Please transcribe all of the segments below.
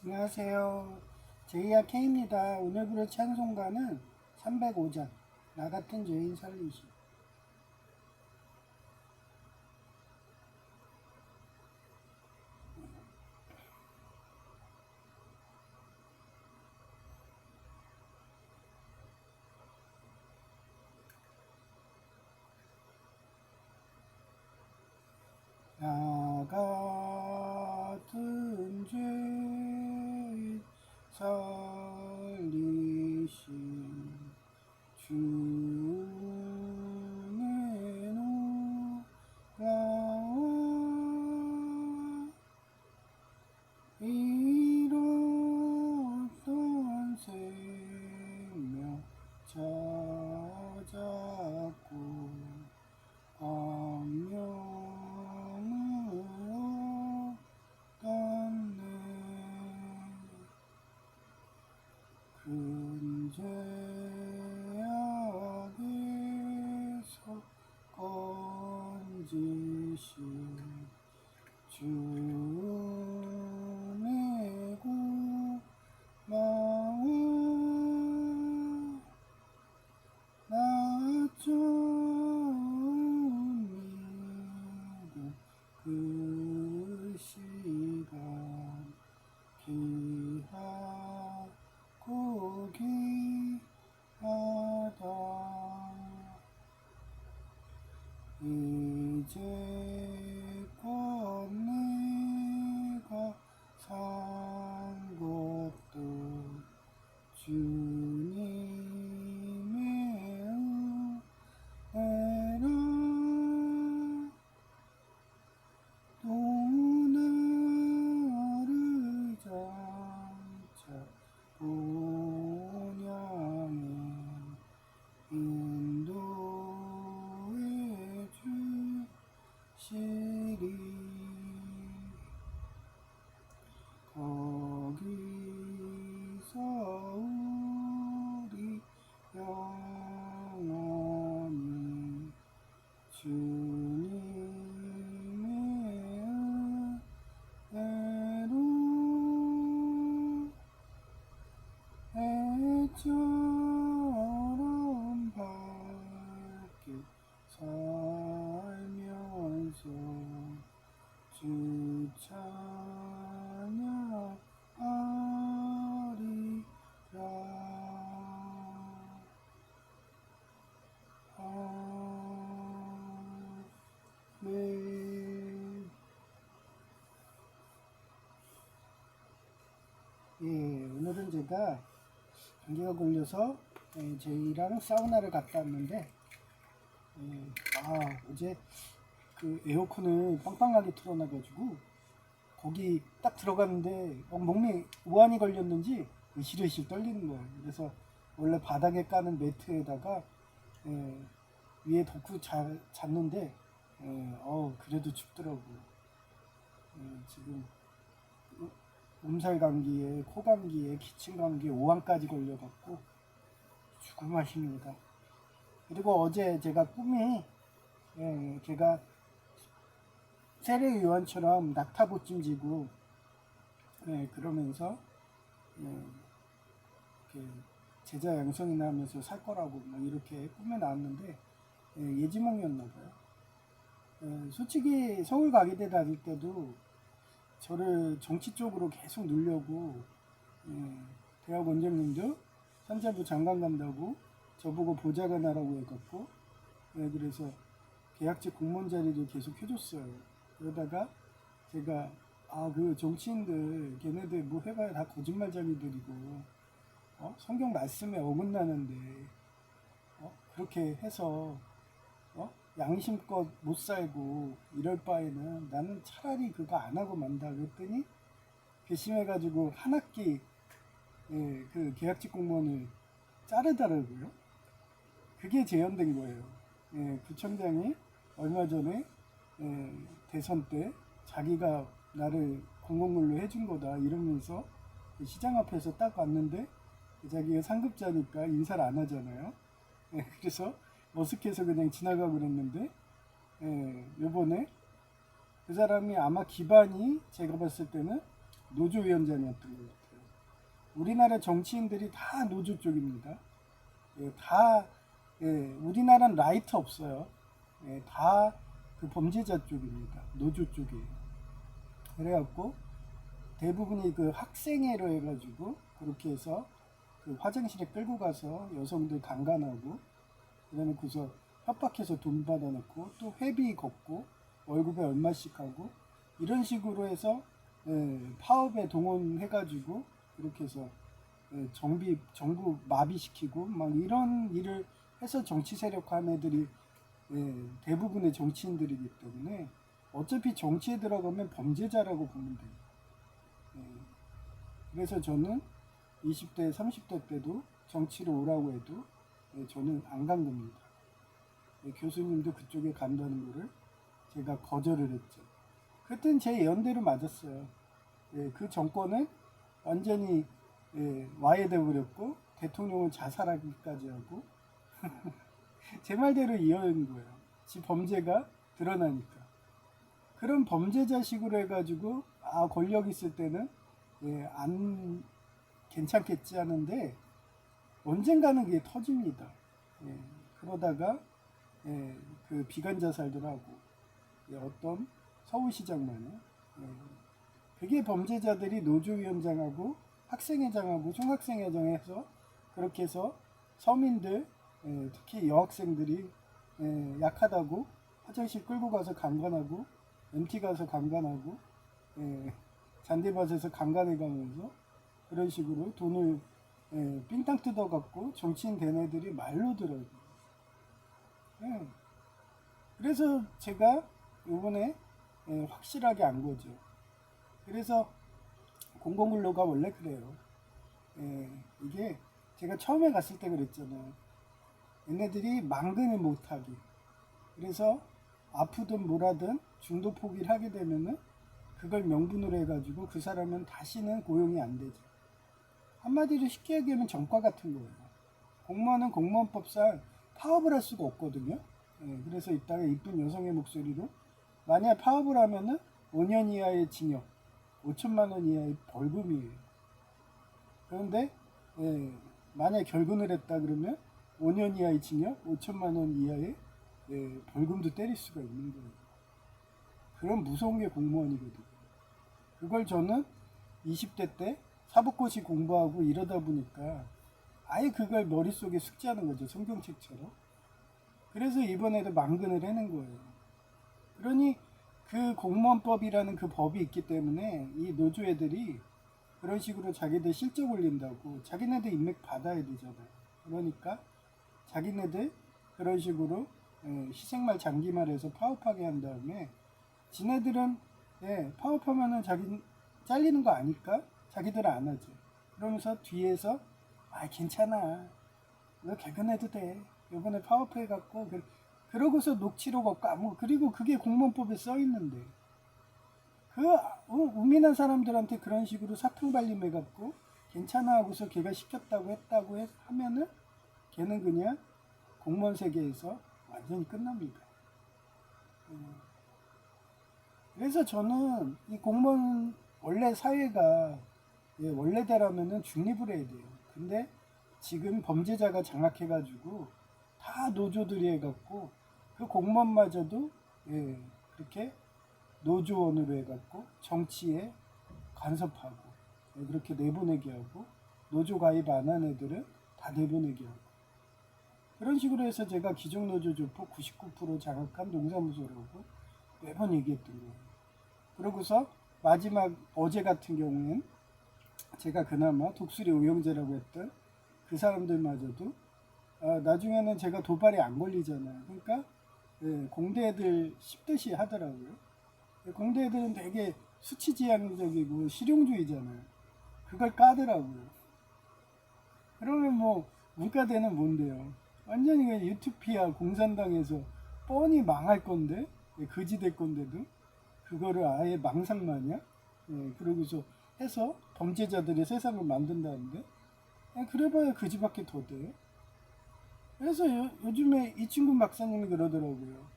안녕하세요. 제이야 K입니다. 오늘 부를 찬송가는 305장 나 같은 죄인 살리시. 나 같은 죄인 살리신 주는 놀라워 잃었던 생명 찾았고 광명을 얻었네. 큰 죄악에서 건지신 주의 고마워. 나 좀 믿음 그 시간 귀하고 귀하다. 이제껏 내가 산 것도 주님의 은혜라. 또 나를 장차 본향에 인도해 주시리. 거기서 우리 영원히 주님의 은혜로 해처럼 밝게 살면서 주 찬양하리라. 아멘. 오늘은 제가 감기가 걸려서 제이랑 사우나를 갔다 왔는데, 어제 그 에어컨을 빵빵하게 틀어놔가지고 거기 딱 들어갔는데 몸에 우환이 걸렸는지 으실으실 떨리는 거예요. 그래서 원래 바닥에 까는 매트에다가 위에 덮고 잤는데 그래도 춥더라고요. 지금 몸살 감기에 코 감기에 기침 감기에 오한까지 걸려갖고 죽음하십니다. 그리고 어제 제가 꿈이 걔가 세례 요한처럼 낙타보찜 지고 그러면서 제자 양성이나 하면서 살 거라고 막 이렇게 꿈에 나왔는데 예지몽이었나 봐요. 솔직히 서울 가게대 다닐 때도 저를 정치 쪽으로 계속 누려고 대학 원장님도 산자부 장관 간다고 저보고 보좌관 하라고 해갖고 그래서 계약직 공무원 자리를 계속 해줬어요. 그러다가 제가 그 정치인들 걔네들 뭐 해봐야 다 거짓말쟁이들이고 성경 말씀에 어긋나는데 그렇게 해서 양심껏 못 살고 이럴 바에는 나는 차라리 그거 안 하고 만다 그랬더니 괘씸해가지고 한 학기 그 계약직 공무원을 자르더라고요. 그게 재연된 거예요. 구청장이 얼마 전에 대선 때 자기가 나를 공공근로 해준 거다 이러면서 시장 앞에서 딱 왔는데 자기가 상급자니까 인사를 안 하잖아요. 그래서 어색해서 그냥 지나가고 그랬는데 요번에 그 사람이 아마 기반이 제가 봤을 때는 노조위원장이었던 것 같아요. 우리나라 정치인들이 다 노조 쪽입니다. 예, 다 우리나라는 라이트 없어요. 다 그 범죄자 쪽입니다. 노조 쪽이에요. 그래갖고 대부분이 그 학생회로 해가지고 그렇게 해서 그 화장실에 끌고 가서 여성들 강간하고 그래놓고서 협박해서 돈 받아놓고 또 회비 걷고 월급에 얼마씩 하고 이런 식으로 해서 파업에 동원해가지고 그렇게 해서 정부 마비시키고 막 이런 일을 해서 정치 세력화한 애들이 대부분의 정치인들이기 때문에 어차피 정치에 들어가면 범죄자라고 보면 돼요. 그래서 저는 20대, 30대 때도 정치로 오라고 해도 저는 안 간 겁니다. 교수님도 그쪽에 간다는 거를 제가 거절을 했죠. 그땐 제 연대로 맞았어요. 그 정권은 완전히 와해돼 버렸고 대통령은 자살하기까지 하고 제 말대로 이어는 거예요. 지 범죄가 드러나니까. 그런 범죄자식으로 해가지고 권력 있을 때는 안 괜찮겠지 하는데 언젠가는 그게 터집니다. 그러다가 그 비관자살들 하고 어떤 서울시장만요. 그게 범죄자들이 노조위원장하고 학생회장하고 중학생회장에서 그렇게 해서 서민들 특히 여학생들이 약하다고 화장실 끌고 가서 강간하고 MT 가서 강간하고 잔디밭에서 강간해가면서 그런 식으로 돈을 삥땅 뜯어갖고 정치인 된 애들이 말로 들어요. 그래서 제가 이번에 확실하게 안 거죠. 그래서 공공근로가 원래 그래요. 이게 제가 처음에 갔을 때 그랬잖아요. 얘네들이 망근을 못하기. 그래서 아프든 뭐라든 중도 포기를 하게 되면은 그걸 명분으로 해가지고 그 사람은 다시는 고용이 안 되죠. 한마디로 쉽게 얘기하면 전과 같은 거예요. 공무원은 공무원법상 파업을 할 수가 없거든요. 그래서 이따가 이쁜 여성의 목소리로 만약 파업을 하면은 5년 이하의 징역, 5천만 원 이하의 벌금이에요. 그런데 만약 결근을 했다 그러면 5년 이하의 징역, 5천만 원 이하의 벌금도 때릴 수가 있는 거예요. 그런 무서운 게 공무원이거든요. 그걸 저는 20대 때 사법고시 공부하고 이러다 보니까 아예 그걸 머릿속에 숙지하는 거죠. 성경책처럼. 그래서 이번에도 망근을 해낸 거예요. 그러니 그 공무원법이라는 그 법이 있기 때문에 이 노조 애들이 그런 식으로 자기들 실적 올린다고 자기네들 인맥 받아야 되잖아요. 그러니까 자기네들 그런 식으로 희생말 장기말해서 파업하게 한 다음에 지네들은 파업하면은 자기 잘리는 거 아니까 자기들은 안 하죠. 그러면서 뒤에서 괜찮아 너 개근해도 돼 이번에 파업해갖고 그러고서 녹취록 없고 그리고 그게 공무원법에 써있는데 그 우민한 사람들한테 그런 식으로 사탕 발림해갖고 괜찮아 하고서 걔가 시켰다고 했다고 하면은 걔는 그냥 공무원 세계에서 완전히 끝납니다. 그래서 저는 이 공무원 원래 사회가 원래대로면은 중립을 해야 돼요. 근데 지금 범죄자가 장악해가지고 다 노조들이 해갖고 그 공무원마저도 그렇게 노조원으로 해갖고 정치에 간섭하고 그렇게 내보내게 하고 노조 가입 안 한 애들은 다 내보내게 하고 그런 식으로 해서 제가 기종노조조법 99% 장악한 농사무소라고 매번 얘기했던 거예요. 그러고서 마지막 어제 같은 경우는 제가 그나마 독수리 오영재라고 했던 그 사람들마저도 나중에는 제가 도발이 안 걸리잖아요. 그러니까 공대 애들 10대시 하더라고요. 공대 애들은 되게 수치지향적이고 실용주의잖아요. 그걸 까더라고요. 그러면 뭐 문과대는 뭔데요? 완전히 그냥 유토피아 공산당에서 뻔히 망할 건데 거지 될 건데도 그거를 아예 망상마냥 그러고서 해서 범죄자들의 세상을 만든다는데 그래봐야 거지밖에 더 돼요. 그래서 요즘에 이충근 박사님이 그러더라고요.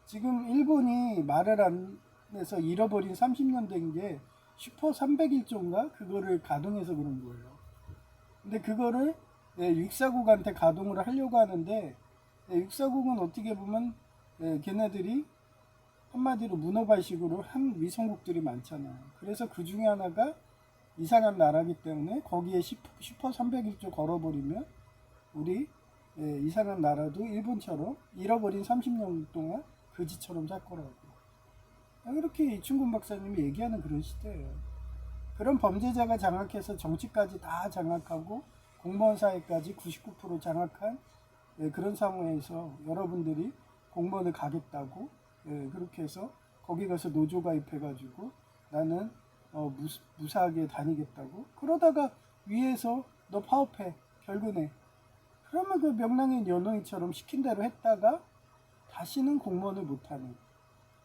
지금 일본이 말을 안 해서 잃어버린 30년 된 게 슈퍼 300일조인가 그거를 가동해서 그런 거예요. 근데 그거를 6사국한테 가동을 하려고 하는데 6사국은 어떻게 보면 걔네들이 한마디로 문어발식으로 한 위성국들이 많잖아. 그래서 그 중에 하나가 이상한 나라기 때문에 거기에 슈퍼 300일조 걸어버리면 우리 이상한 나라도 일본처럼 잃어버린 30년 동안 거지처럼 살 거라고. 그렇게 이충근 박사님이 얘기하는 그런 시대예요. 그런 범죄자가 장악해서 정치까지 다 장악하고 공무원 사회까지 99% 장악한 그런 상황에서 여러분들이 공무원을 가겠다고 그렇게 해서 거기 가서 노조 가입해가지고 나는 무사하게 다니겠다고 그러다가 위에서 너 파업해 결근해 그러면 그 명랑인 연호이처럼 시킨 대로 했다가 다시는 공무원을 못하는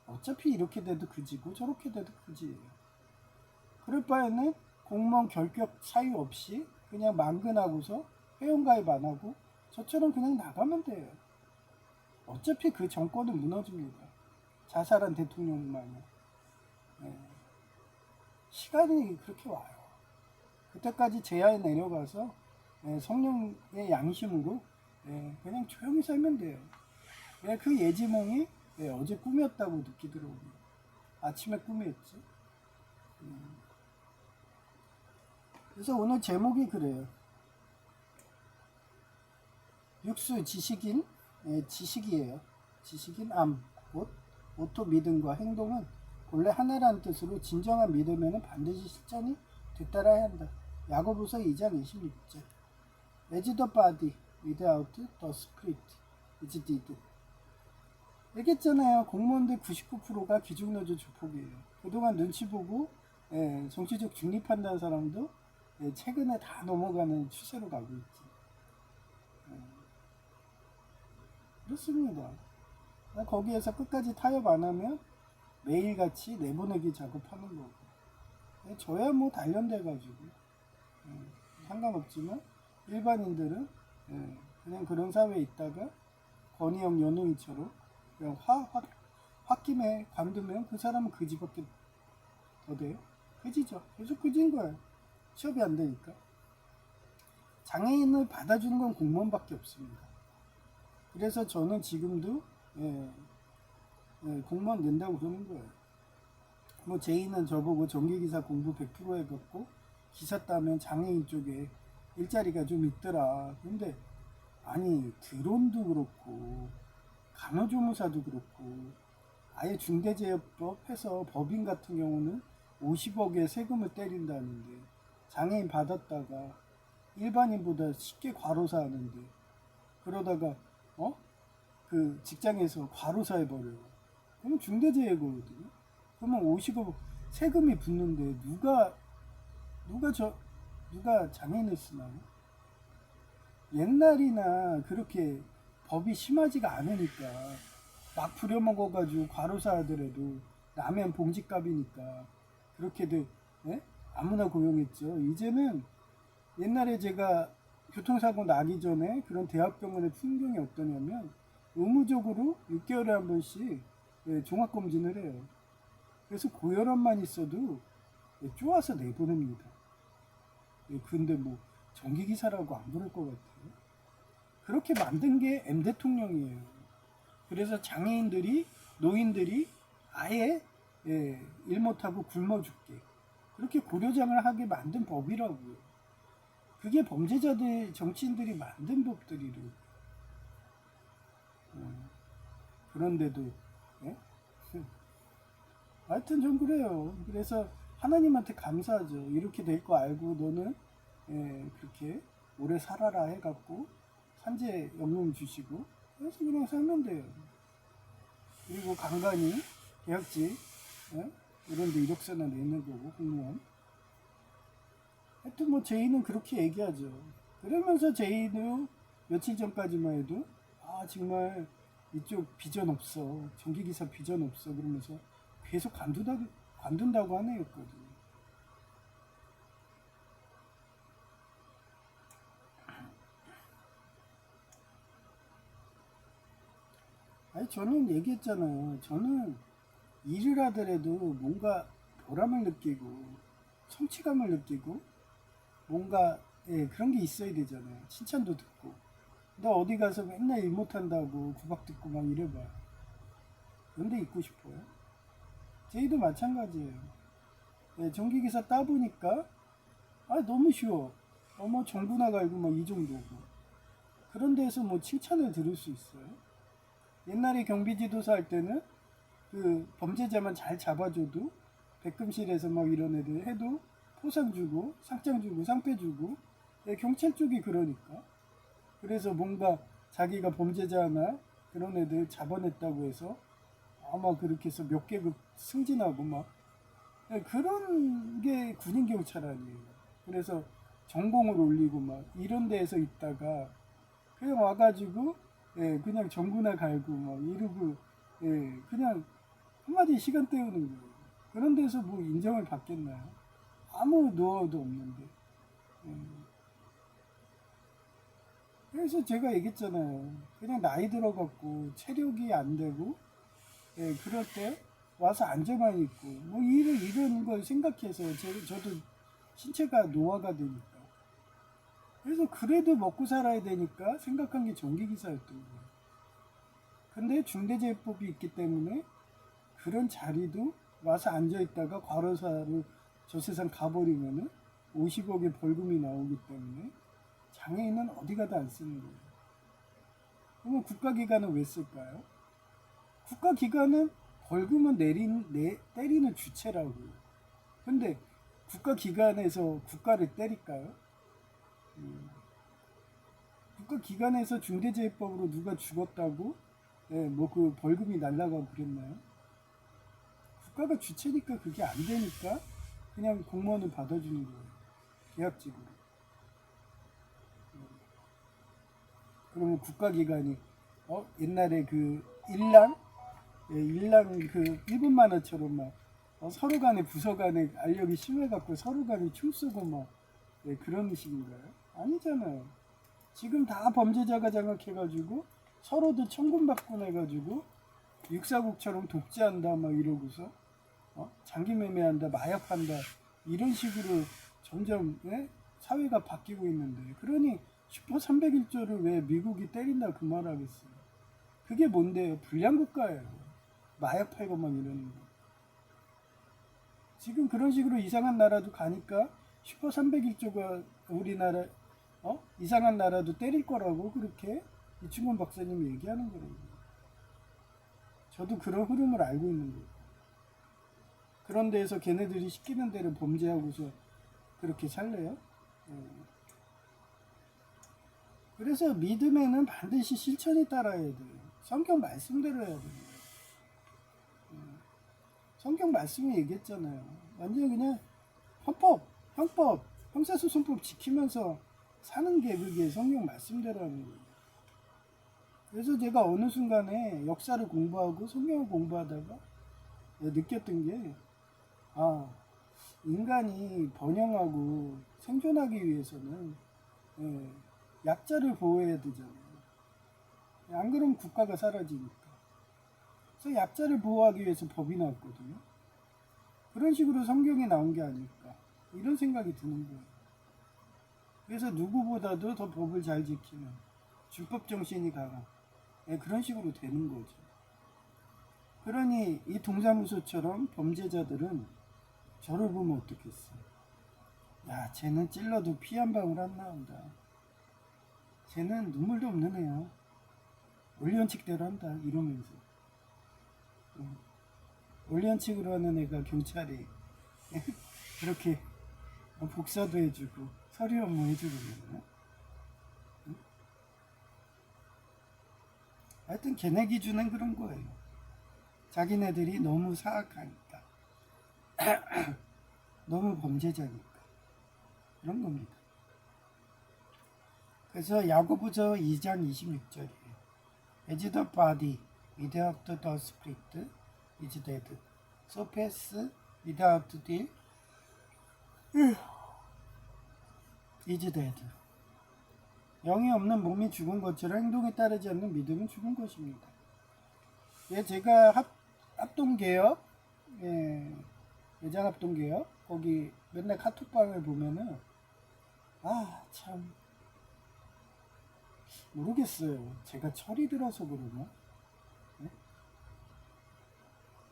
어차피 이렇게 돼도 그지고 저렇게 돼도 그지예요. 그럴 바에는 공무원 결격 사유 없이 그냥 망근하고서 회원가입 안 하고 저처럼 그냥 나가면 돼요. 어차피 그 정권은 무너집니다. 자살한 대통령 마냥. 시간이 그렇게 와요. 그때까지 제야에 내려가서 성령의 양심으로 그냥 조용히 살면 돼요. 그 예지몽이 어제 꿈이었다고 느끼더라고요. 아침에 꿈이었지. 그래서 오늘 제목이 그래요. 육수 지식인 지식이에요. 지식인 암 곧 오토 믿음과 행동은 본래 하나라는 뜻으로 진정한 믿음에는 반드시 실천이 뒤따라야 한다. 야고보서 2장 26절. As the body without the spirit is dead. 얘기했잖아요. 공무원들 99%가 기중노조 조폭이에요. 그동안 눈치 보고 정치적 중립한다는 사람도 최근에 다 넘어가는 추세로 가고 있지. 그렇습니다. 거기에서 끝까지 타협 안 하면 매일같이 내보내기 작업하는 거고. 저야 뭐 단련돼가지고 상관없지만 일반인들은 그냥 그런 사회에 있다가 건희영 연웅이처럼 그냥 홧김에 관두면 그 사람은 그지밖에 더 돼요. 그지죠. 계속 그지인 거예요. 취업이 안 되니까. 장애인을 받아주는 건 공무원밖에 없습니다. 그래서 저는 지금도 공무원 낸다고 그러는 거예요. 뭐 제이는 저보고 전기기사 공부 100% 해갖고 기사 따면 장애인 쪽에 일자리가 좀 있더라. 근데 아니 드론도 그렇고 간호조무사도 그렇고 아예 중대재해법 해서 법인 같은 경우는 50억의 세금을 때린다는데 장애인 받았다가 일반인보다 쉽게 과로사 하는데 그러다가 그 직장에서 과로사 해버려. 그러면 중대재해거든요. 그러면 50억 세금이 붙는데 누가 장애인을 쓰나요? 옛날이나 그렇게 법이 심하지가 않으니까 막 부려먹어가지고 과로사 하더라도 라면 봉지값이니까 그렇게들 아무나 고용했죠. 이제는 옛날에 제가 교통사고 나기 전에 그런 대학병원의 풍경이 어떠냐면 의무적으로 6개월에 한 번씩 종합검진을 해요. 그래서 고혈압만 있어도 쪼아서 내보냅니다. 근데 뭐 전기기사라고 안 그럴 것 같아요. 그렇게 만든 게 M 대통령이에요. 그래서 장애인들이 노인들이 아예 일 못하고 굶어 죽게 그렇게 고려장을 하게 만든 법이라고요. 그게 범죄자들 정치인들이 만든 법들이로. 그런데도 하여튼 좀 그래요. 그래서 하나님한테 감사하죠. 이렇게 될 거 알고 너는 그렇게 오래 살아라 해갖고 산재 연금 주시고 그래서 그냥 살면 돼요. 그리고 간간히 계약직 이런 데 이력서나 내는 거고 공무원. 하여튼 뭐 제이는 그렇게 얘기하죠. 그러면서 제이도 며칠 전까지만 해도 정말 이쪽 비전 없어. 전기기사 비전 없어. 그러면서 계속 관둔다고 하네요. 아니 저는 얘기했잖아요. 저는 일을 하더라도 뭔가 보람을 느끼고 성취감을 느끼고 뭔가 그런 게 있어야 되잖아요. 칭찬도 듣고. 너 어디 가서 맨날 일 못한다고 구박 듣고 막 이래봐. 그런데 있고 싶어요? 저희도 마찬가지예요. 전기기사 따보니까 너무 쉬워. 뭐 정부나 갈고 막 이 정도고. 그런 데서 뭐 칭찬을 들을 수 있어요? 옛날에 경비지도사 할 때는 그 범죄자만 잘 잡아줘도 백금실에서 막 이런 애들 해도 포상 주고 상장 주고 상패 주고 경찰 쪽이 그러니까 그래서 뭔가 자기가 범죄자나 그런 애들 잡아냈다고 해서 아마 그렇게 해서 몇 개급 승진하고 막 그런 게 군인 경찰 아니에요. 그래서 전공을 올리고 막 이런 데에서 있다가 그냥 와가지고 그냥 정부나 갈고 막 이러고 그냥 한마디 시간 때우는 거예요. 그런 데서 뭐 인정을 받겠나요? 아무 노하우도 없는데. 예. 그래서 제가 얘기했잖아요. 그냥 나이 들어갖고 체력이 안 되고 그럴 때 와서 앉아만 있고 뭐 이런 걸 생각해서 저도 신체가 노화가 되니까 그래서 그래도 먹고 살아야 되니까 생각한 게 전기기사였던 거예요. 근데 중대재해법이 있기 때문에 그런 자리도 와서 앉아있다가 과로사로 저 세상 가버리면은 50억의 벌금이 나오기 때문에 장애인은 어디 가도 안 쓰는 거예요. 그러면 국가기관은 왜 쓸까요? 국가기관은 벌금은 때리는 주체라고요. 근데 국가기관에서 국가를 때릴까요? 국가기관에서 중대재해법으로 누가 죽었다고 뭐 그 벌금이 날라가고 그랬나요? 국가가 주체니까 그게 안 되니까 그냥 공무원을 받아주는 거예요. 계약직으로. 그러면 국가기관이 옛날에 그 일랑 그 일본 만화처럼 막 서로 간에 부서 간에 알력이 심해갖고 서로 간에 춤추고 막 그런 식인가요? 아니잖아요. 지금 다 범죄자가 장악해가지고 서로도 청군받고 해가지고 육사국처럼 독재한다 막 이러고서 장기 매매한다 마약한다 이런 식으로 점점 사회가 바뀌고 있는데 그러니 슈퍼 301조를 왜 미국이 때린다 그 말 하겠어요. 그게 뭔데요? 불량국가예요. 마약 팔고 막 이러는 거. 지금 그런 식으로 이상한 나라도 가니까 슈퍼 301조가 우리나라 이상한 나라도 때릴 거라고 그렇게 이충원 박사님이 얘기하는 거예요. 저도 그런 흐름을 알고 있는 거예요. 그런 데에서 걔네들이 시키는 대로 범죄하고서 그렇게 살래요? 그래서 믿음에는 반드시 실천이 따라야 돼요. 성경 말씀대로 해야 돼요. 성경 말씀이 얘기했잖아요. 완전히 그냥 형법, 형사소송법 지키면서 사는 게 그게 성경 말씀대로 하는 거예요. 그래서 제가 어느 순간에 역사를 공부하고 성경을 공부하다가 느꼈던 게 인간이 번영하고 생존하기 위해서는 약자를 보호해야 되잖아요. 안 그러면 국가가 사라지니까. 그래서 약자를 보호하기 위해서 법이 나왔거든요. 그런 식으로 성경에 나온 게 아닐까 이런 생각이 드는 거예요. 그래서 누구보다도 더 법을 잘 지키는 준법 정신이 강한 그런 식으로 되는 거죠. 그러니 이 동사무소처럼 범죄자들은 저를 보면 어떻겠어? 야, 쟤는 찔러도 피 한 방울 안 나온다. 쟤는 눈물도 없는 애야. 원리원칙대로 한다. 이러면서. 원리원칙으로 하는 애가 경찰이 그렇게 복사도 해주고 서류 업무 해주고 그러나? 하여튼 걔네 기준은 그런 거예요. 자기네들이 너무 사악하니까 너무 범죄자니까 그런 겁니다. 그래서 야고보서 2장 26절이에요. As the body without the spirit is dead, so faith without the is dead. 영이 없는 몸이 죽은 것처럼 행동에 따르지 않는 믿음은 죽은 것입니다. 제가 합동개혁 외장합동개요. 거기 맨날 카톡방을 보면은 참 모르겠어요. 제가 철이 들어서 그러나? 네?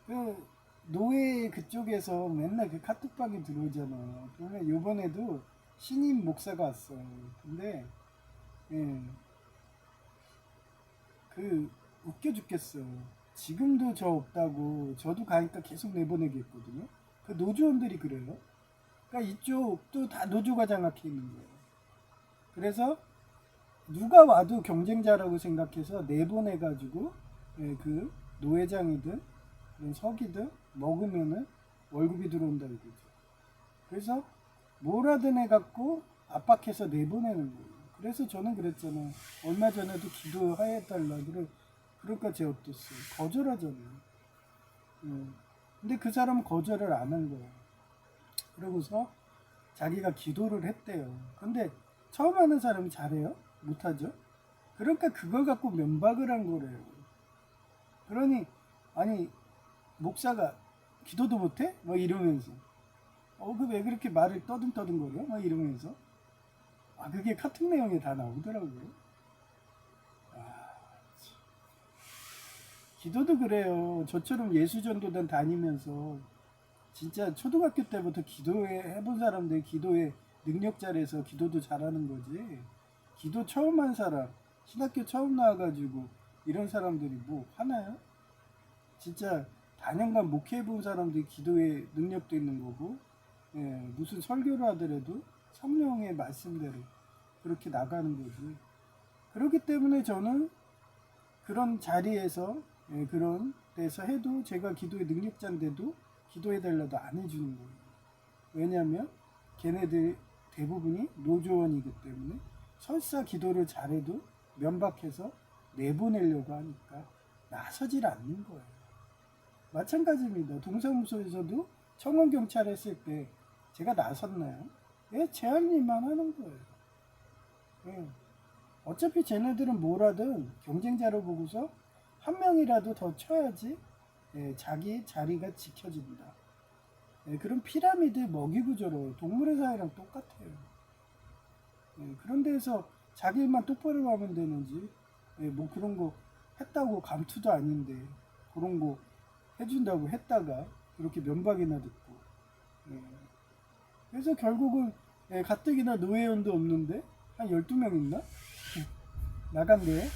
그 노예 그쪽에서 맨날 그 카톡방에 들어오잖아요. 그러면 요번에도 신임 목사가 왔어요. 근데 예, 그 웃겨 죽겠어요. 지금도 저 없다고 저도 가니까 계속 내보내기 했거든요. 그 노조원들이 그래요. 그러니까 이쪽도 다 노조가 장악해 있는 거예요. 그래서 누가 와도 경쟁자라고 생각해서 내보내가지고 그 노회장이든 서기든 먹으면은 월급이 들어온다 이거죠. 그래서 뭐라든 해갖고 압박해서 내보내는 거예요. 그래서 저는 그랬잖아요. 얼마 전에도 기도해달라. 그러니까 제 어땠어요? 거절하잖아요. 근데 그 사람은 거절을 안 한 거예요. 그러고서 자기가 기도를 했대요. 근데 처음 하는 사람이 잘해요? 못하죠? 그러니까 그걸 갖고 면박을 한 거래요. 그러니 아니 목사가 기도도 못해? 뭐 이러면서 그 왜 그렇게 말을 떠듬떠듬거려? 막 이러면서 그게 카톡 내용에 다 나오더라고요. 기도도 그래요. 저처럼 예수전도단 다니면서 진짜 초등학교 때부터 기도해 해본 사람들 기도에 능력자라서 기도도 잘하는 거지. 기도 처음 한 사람, 신학교 처음 나와가지고 이런 사람들이 뭐 하나요? 진짜 단연간 목회해 본 사람들이 기도에 능력도 있는 거고, 예, 무슨 설교를 하더라도 성령의 말씀대로 그렇게 나가는 거지. 그렇기 때문에 저는 그런 자리에서 그런 데서 해도 제가 기도의 능력자인데도 기도해달라도 안 해주는 거예요. 왜냐하면 걔네들 대부분이 노조원이기 때문에 설사 기도를 잘해도 면박해서 내보내려고 하니까 나서질 않는 거예요. 마찬가지입니다. 동사무소에서도 청원경찰 했을 때 제가 나섰나요? 제 할 일만 하는 거예요. 예. 어차피 쟤네들은 뭐라든 경쟁자로 보고서 한 명이라도 더 쳐야지 자기 자리가 지켜진다. 그런 피라미드 먹이 구조로 동물의 사회랑 똑같아요. 그런 데서 자기 일만 똑바로 하면 되는지 뭐 그런 거 했다고 감투도 아닌데 그런 거 해준다고 했다가 그렇게 면박이나 듣고 그래서 결국은 가뜩이나 노회원도 없는데 한 12명 있나? 나간대요.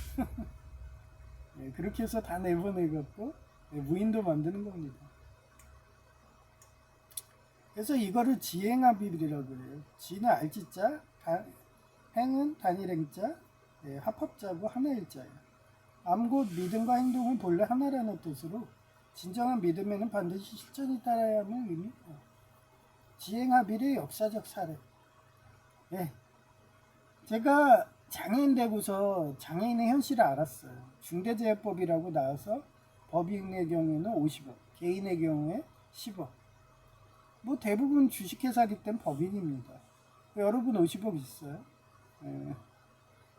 그렇게 해서 다 내보내갖고 무인도 만드는 겁니다. 그래서 이거를 지행합의라고 해요. 지는 알지자, 행은 단일행자, 합합자고 하나일자예요. 암곧 믿음과 행동은 본래 하나라는 뜻으로 진정한 믿음에는 반드시 실천이 따라야 하는 의미입니다. 지행합의의 역사적 사례. 제가 장애인 되고서 장애인의 현실을 알았어요. 중대재해법이라고 나와서 법인의 경우에는 50억, 개인의 경우에 10억. 뭐 대부분 주식회사기 때문에 법인입니다. 여러분 50억 있어요?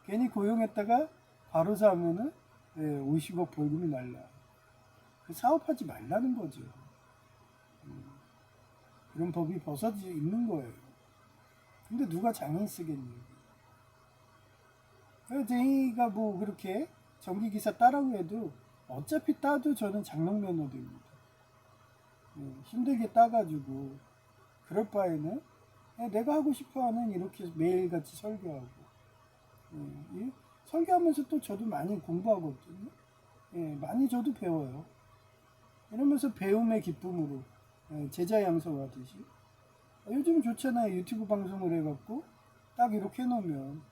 괜히 고용했다가 바로 사면은 50억 벌금이 날라. 그 사업하지 말라는 거죠. 그런 법이 벗어져 있는 거예요. 근데 누가 장애인 쓰겠니? 제이가 뭐 그렇게 전기기사 따라고 해도 어차피 따도 저는 장롱면허입니다. 힘들게 따가지고 그럴 바에는 내가 하고 싶어하는 이렇게 매일같이 설교하고 설교하면서 또 저도 많이 공부하거든요. 많이 저도 배워요. 이러면서 배움의 기쁨으로 제자 양성하듯이 요즘 좋잖아요. 유튜브 방송을 해갖고 딱 이렇게 해놓으면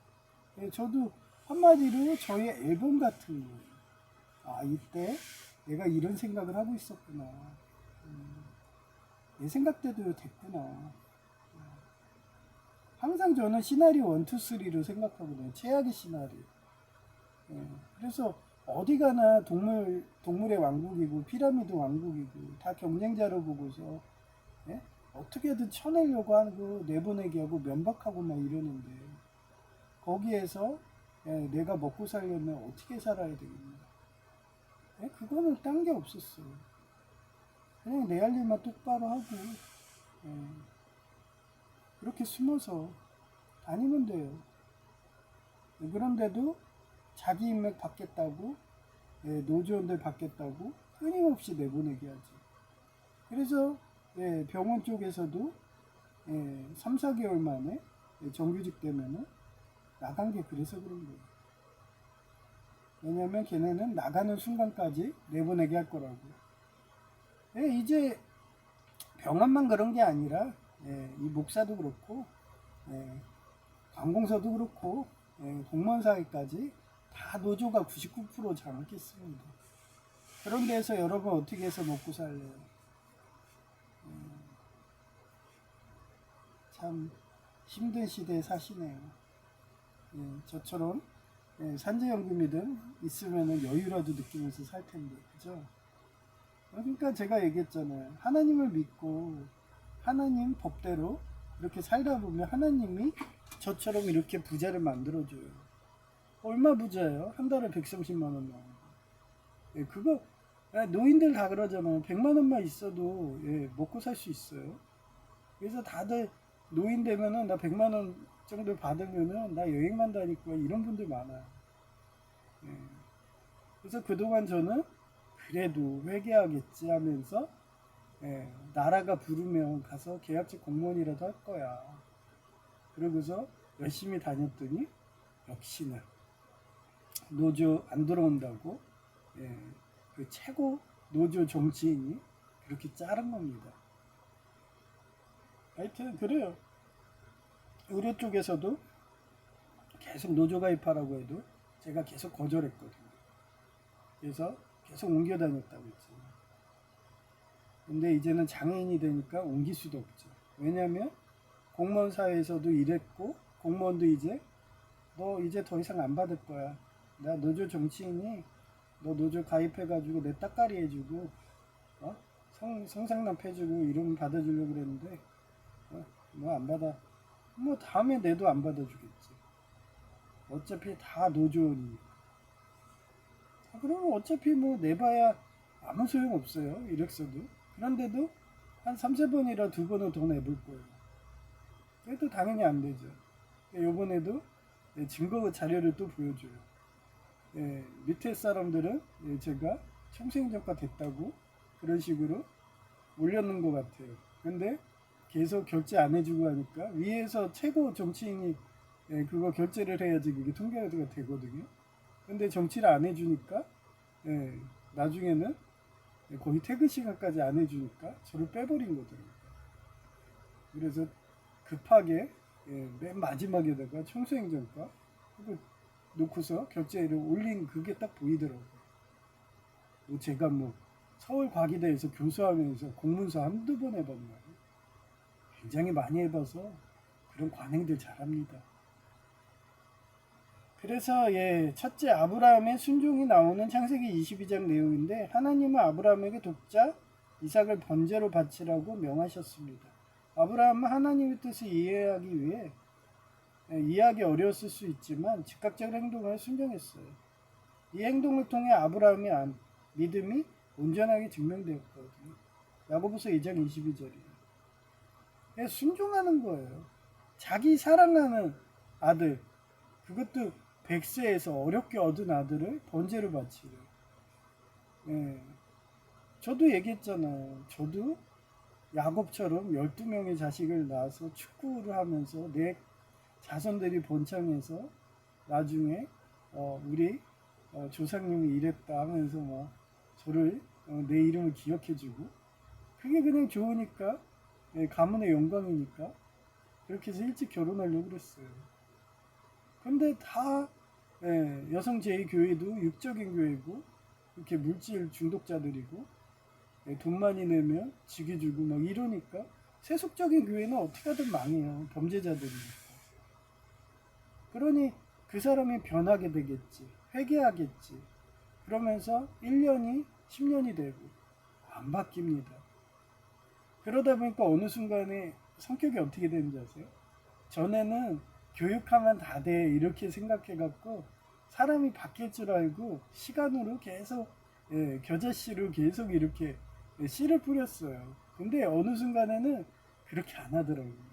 저도 한마디로 저의 앨범 같은 거예요. 이때 내가 이런 생각을 하고 있었구나. 내 생각대로 됐구나. 항상 저는 시나리오 1, 2, 3로 생각하거든요. 최악의 시나리오. 그래서 어디 가나 동물의 왕국이고 피라미드 왕국이고 다 경쟁자로 보고서 어떻게든 쳐내려고 하고 내보내기 하고 면박하고 막 이러는데 거기에서 내가 먹고 살려면 어떻게 살아야 되겠냐. 그거는 딴 게 없었어요. 그냥 내 할 일만 똑바로 하고 예, 그렇게 숨어서 다니면 돼요. 그런데도 자기 인맥 받겠다고 노조원들 받겠다고 끊임없이 내보내게 하지. 그래서 병원 쪽에서도 3, 4개월 만에 정규직 되면은 나간 게 그래서 그런 거예요. 왜냐면 걔네는 나가는 순간까지 내보내게 할 거라고. 이제 병원만 그런 게 아니라 이 목사도 그렇고 관공서도 그렇고 공무원 사회까지 다 노조가 99% 장악했습니다. 그런 데서 여러분 어떻게 해서 먹고 살래요? 참 힘든 시대에 사시네요. 저처럼 산재연금이든 있으면 여유라도 느끼면서 살 텐데, 그죠? 그러니까 제가 얘기했잖아요. 하나님을 믿고 하나님 법대로 이렇게 살다 보면 하나님이 저처럼 이렇게 부자를 만들어줘요. 얼마 부자예요? 한 달에 130만 원 나오는 거. 그거 노인들 다 그러잖아요. 100만 원만 있어도 먹고 살 수 있어요. 그래서 다들 노인 되면은 나 100만 원 정도 받으면은 나 여행만 다니고 이런 분들 많아요. 그래서 그동안 저는 그래도 회계하겠지 하면서 나라가 부르면 가서 계약직 공무원이라도 할 거야. 그러고서 열심히 다녔더니 역시나 노조 안 들어온다고 그 최고 노조 정치인이 그렇게 자른 겁니다. 하여튼 그래요. 의료 쪽에서도 계속 노조 가입하라고 해도 제가 계속 거절했거든요. 그래서 계속 옮겨 다녔다고 했죠. 근데 이제는 장애인이 되니까 옮길 수도 없죠. 왜냐면 공무원 사회에서도 일했고 공무원도 이제 너 이제 더 이상 안 받을 거야. 나 노조 정치인이 너 노조 가입해가지고 내 따까리 해주고 성상납 해주고 이름 받아주려고 그랬는데 뭐 안 받아. 뭐 다음에 내도 안 받아주겠지. 어차피 다 노조원이니까. 그러면 어차피 뭐 내봐야 아무 소용 없어요. 이력서도. 그런데도 한 3, 4번이라 2번은 더 내볼 거예요. 그래도 당연히 안 되죠. 요번에도 증거 자료를 또 보여줘요. 밑에 사람들은 제가 청소행정과 됐다고 그런 식으로 올렸는 것 같아요. 근데 계속 결제 안 해주고 하니까 위에서 최고 정치인이 그거 결제를 해야지 그게 통계가 되거든요. 근데 정치를 안 해주니까 나중에는 거의 퇴근 시간까지 안 해주니까 저를 빼버린 거더라고요. 그래서 급하게 맨 마지막에다가 청소행정과 놓고서 결제를 올린 그게 딱 보이더라고요. 뭐 제가 뭐 서울과기대에서 교수하면서 공문서 한두 번 해봤나요? 굉장히 많이 해봐서 그런 관행들 잘합니다. 그래서 첫째 아브라함의 순종이 나오는 창세기 22장 내용인데 하나님은 아브라함에게 독자 이삭을 번제로 바치라고 명하셨습니다. 아브라함은 하나님의 뜻을 이해하기 위해 이해하기 어려웠을 수 있지만 즉각적인 행동을 순종했어요. 이 행동을 통해 아브라함의 믿음이 온전하게 증명되었거든요. 야고보서 2장 22절이에요. 순종하는 거예요. 자기 사랑하는 아들, 그것도 100세에서 어렵게 얻은 아들을 번제로 바치래요. 저도 얘기했잖아요. 저도 야곱처럼 12명의 자식을 낳아서 축구를 하면서 내 자손들이 번창해서 나중에 우리 조상님이 이랬다 하면서 막 저를 내 이름을 기억해주고 그게 그냥 좋으니까 가문의 영광이니까 그렇게 해서 일찍 결혼하려고 그랬어요. 근데 다 여성 제2교회도 육적인 교회고 이렇게 물질 중독자들이고 돈 많이 내면 지게 주고 막 이러니까 세속적인 교회는 어떻게 하든 망해요. 범죄자들이니까. 그러니 그 사람이 변하게 되겠지. 회개하겠지. 그러면서 1년이 10년이 되고 안 바뀝니다. 그러다 보니까 어느 순간에 성격이 어떻게 되는지 아세요? 전에는 교육하면 다 돼 이렇게 생각해갖고 사람이 바뀔 줄 알고 시간으로 계속 겨자씨로 계속 이렇게 씨를 뿌렸어요. 근데 어느 순간에는 그렇게 안 하더라고요.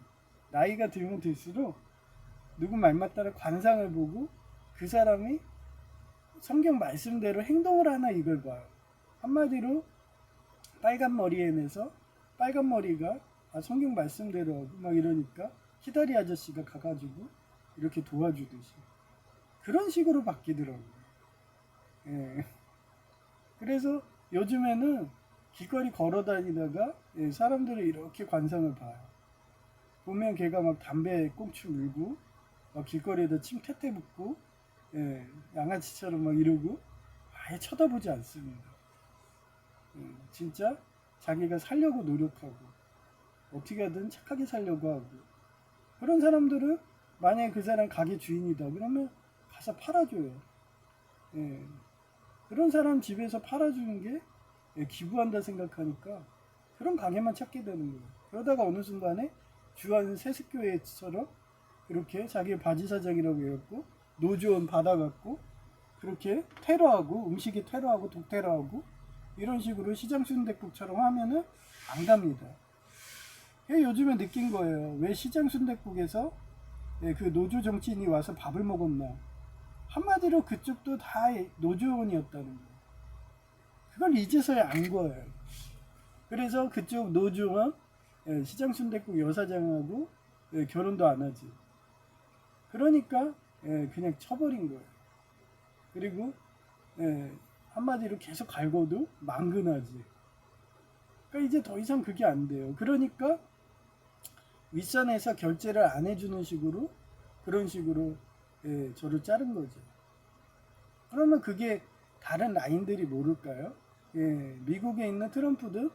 나이가 들면 들수록 누구 말만 따라 관상을 보고 그 사람이 성경 말씀대로 행동을 하나 이걸 봐요. 한마디로 빨간 머리에서 빨간 머리가 성경 말씀대로 하고 막 이러니까 키다리 아저씨가 가가지고 이렇게 도와주듯이 그런 식으로 바뀌더라고요. 예. 그래서 요즘에는 길거리 걸어 다니다가 사람들이 이렇게 관상을 봐요. 보면 걔가 막 담배 꽁초 물고 막 길거리에다 침 태태 붓고 양아치처럼 막 이러고 아예 쳐다보지 않습니다. 진짜 자기가 살려고 노력하고 어떻게 하든 착하게 살려고 하고 그런 사람들은 만약에 그 사람 가게 주인이다 그러면 가서 팔아줘요. 예. 그런 사람 집에서 팔아주는 게 기부한다 생각하니까 그런 가게만 찾게 되는 거예요. 그러다가 어느 순간에 주한 세습교회처럼 그렇게 자기 바지 사장이라고 해갖고 노조원 받아갖고 그렇게 테러하고 음식에 테러하고 독 테러하고 이런 식으로 시장 순댓국처럼 하면은 안 갑니다. 요즘에 느낀 거예요. 왜 시장 순댓국에서 그 노조 정치인이 와서 밥을 먹었나? 한마디로 그쪽도 다 노조원이었다는 거예요. 그걸 이제서야 안 거예요. 그래서 그쪽 노조원 시장 순댓국 여사장하고 결혼도 안 하지. 그러니까 그냥 쳐버린 거예요. 그리고 한마디로 계속 갈고도 망근하지. 그러니까 이제 더 이상 그게 안 돼요. 그러니까 윗선에서 결제를 안 해주는 식으로 그런 식으로 저를 자른 거죠. 그러면 그게 다른 라인들이 모를까요? 미국에 있는 트럼프도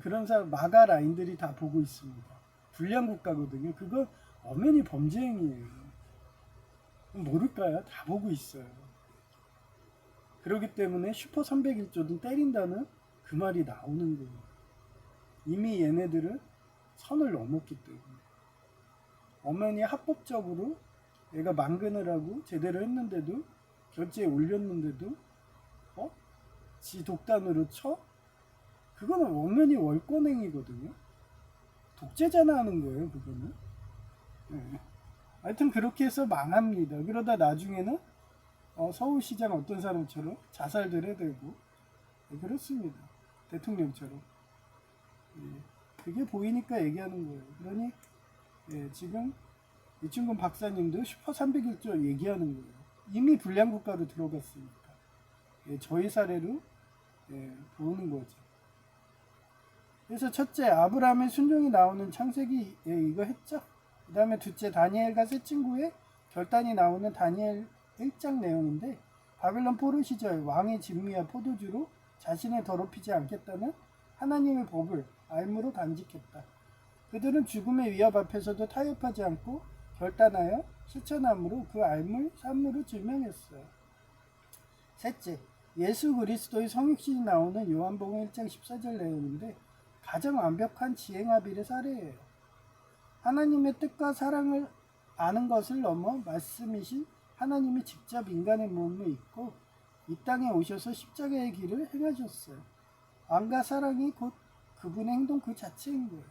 그런 사람 마가 라인들이 다 보고 있습니다. 불량 국가거든요. 그거 엄연히 범죄 행위예요. 모를까요? 다 보고 있어요. 그렇기 때문에 슈퍼 301조든 때린다는 그 말이 나오는 거예요. 이미 얘네들은 선을 넘었기 때문에 엄연히 합법적으로 얘가 망근을 하고 제대로 했는데도 결제에 올렸는데도 지 독단으로 쳐? 그거는 엄연히 월권행위거든요. 독재자나 하는 거예요, 그거는. 하여튼 그렇게 해서 망합니다. 그러다 나중에는 서울시장 어떤 사람처럼 자살들 해대고 그렇습니다. 대통령처럼. 그게 보이니까 얘기하는 거예요. 그러니 지금 이충근 박사님도 슈퍼 301조 얘기하는 거예요. 이미 불량국가로 들어갔으니까. 저희 사례로 보는 거죠. 그래서 첫째, 아브라함의 순종이 나오는 창세기 이거 했죠. 그 다음에 둘째, 다니엘과 세 친구의 결단이 나오는 다니엘 1장 내용인데 바벨론 포로 시절 왕의 진미와 포도주로 자신을 더럽히지 않겠다는 하나님의 법을 알므로 간직했다. 그들은 죽음의 위협 앞에서도 타협하지 않고 결단하여 실천함으로 그 알물 삶으로 증명했어요. 셋째, 예수 그리스도의 성육신이 나오는 요한복음 1장 14절 내용인데 가장 완벽한 지행합일의 사례예요. 하나님의 뜻과 사랑을 아는 것을 넘어 말씀이신 하나님이 직접 인간의 몸을 입고 이 땅에 오셔서 십자가의 길을 행하셨어요. 안과 사랑이 곧 그분의 행동 그 자체인 거예요.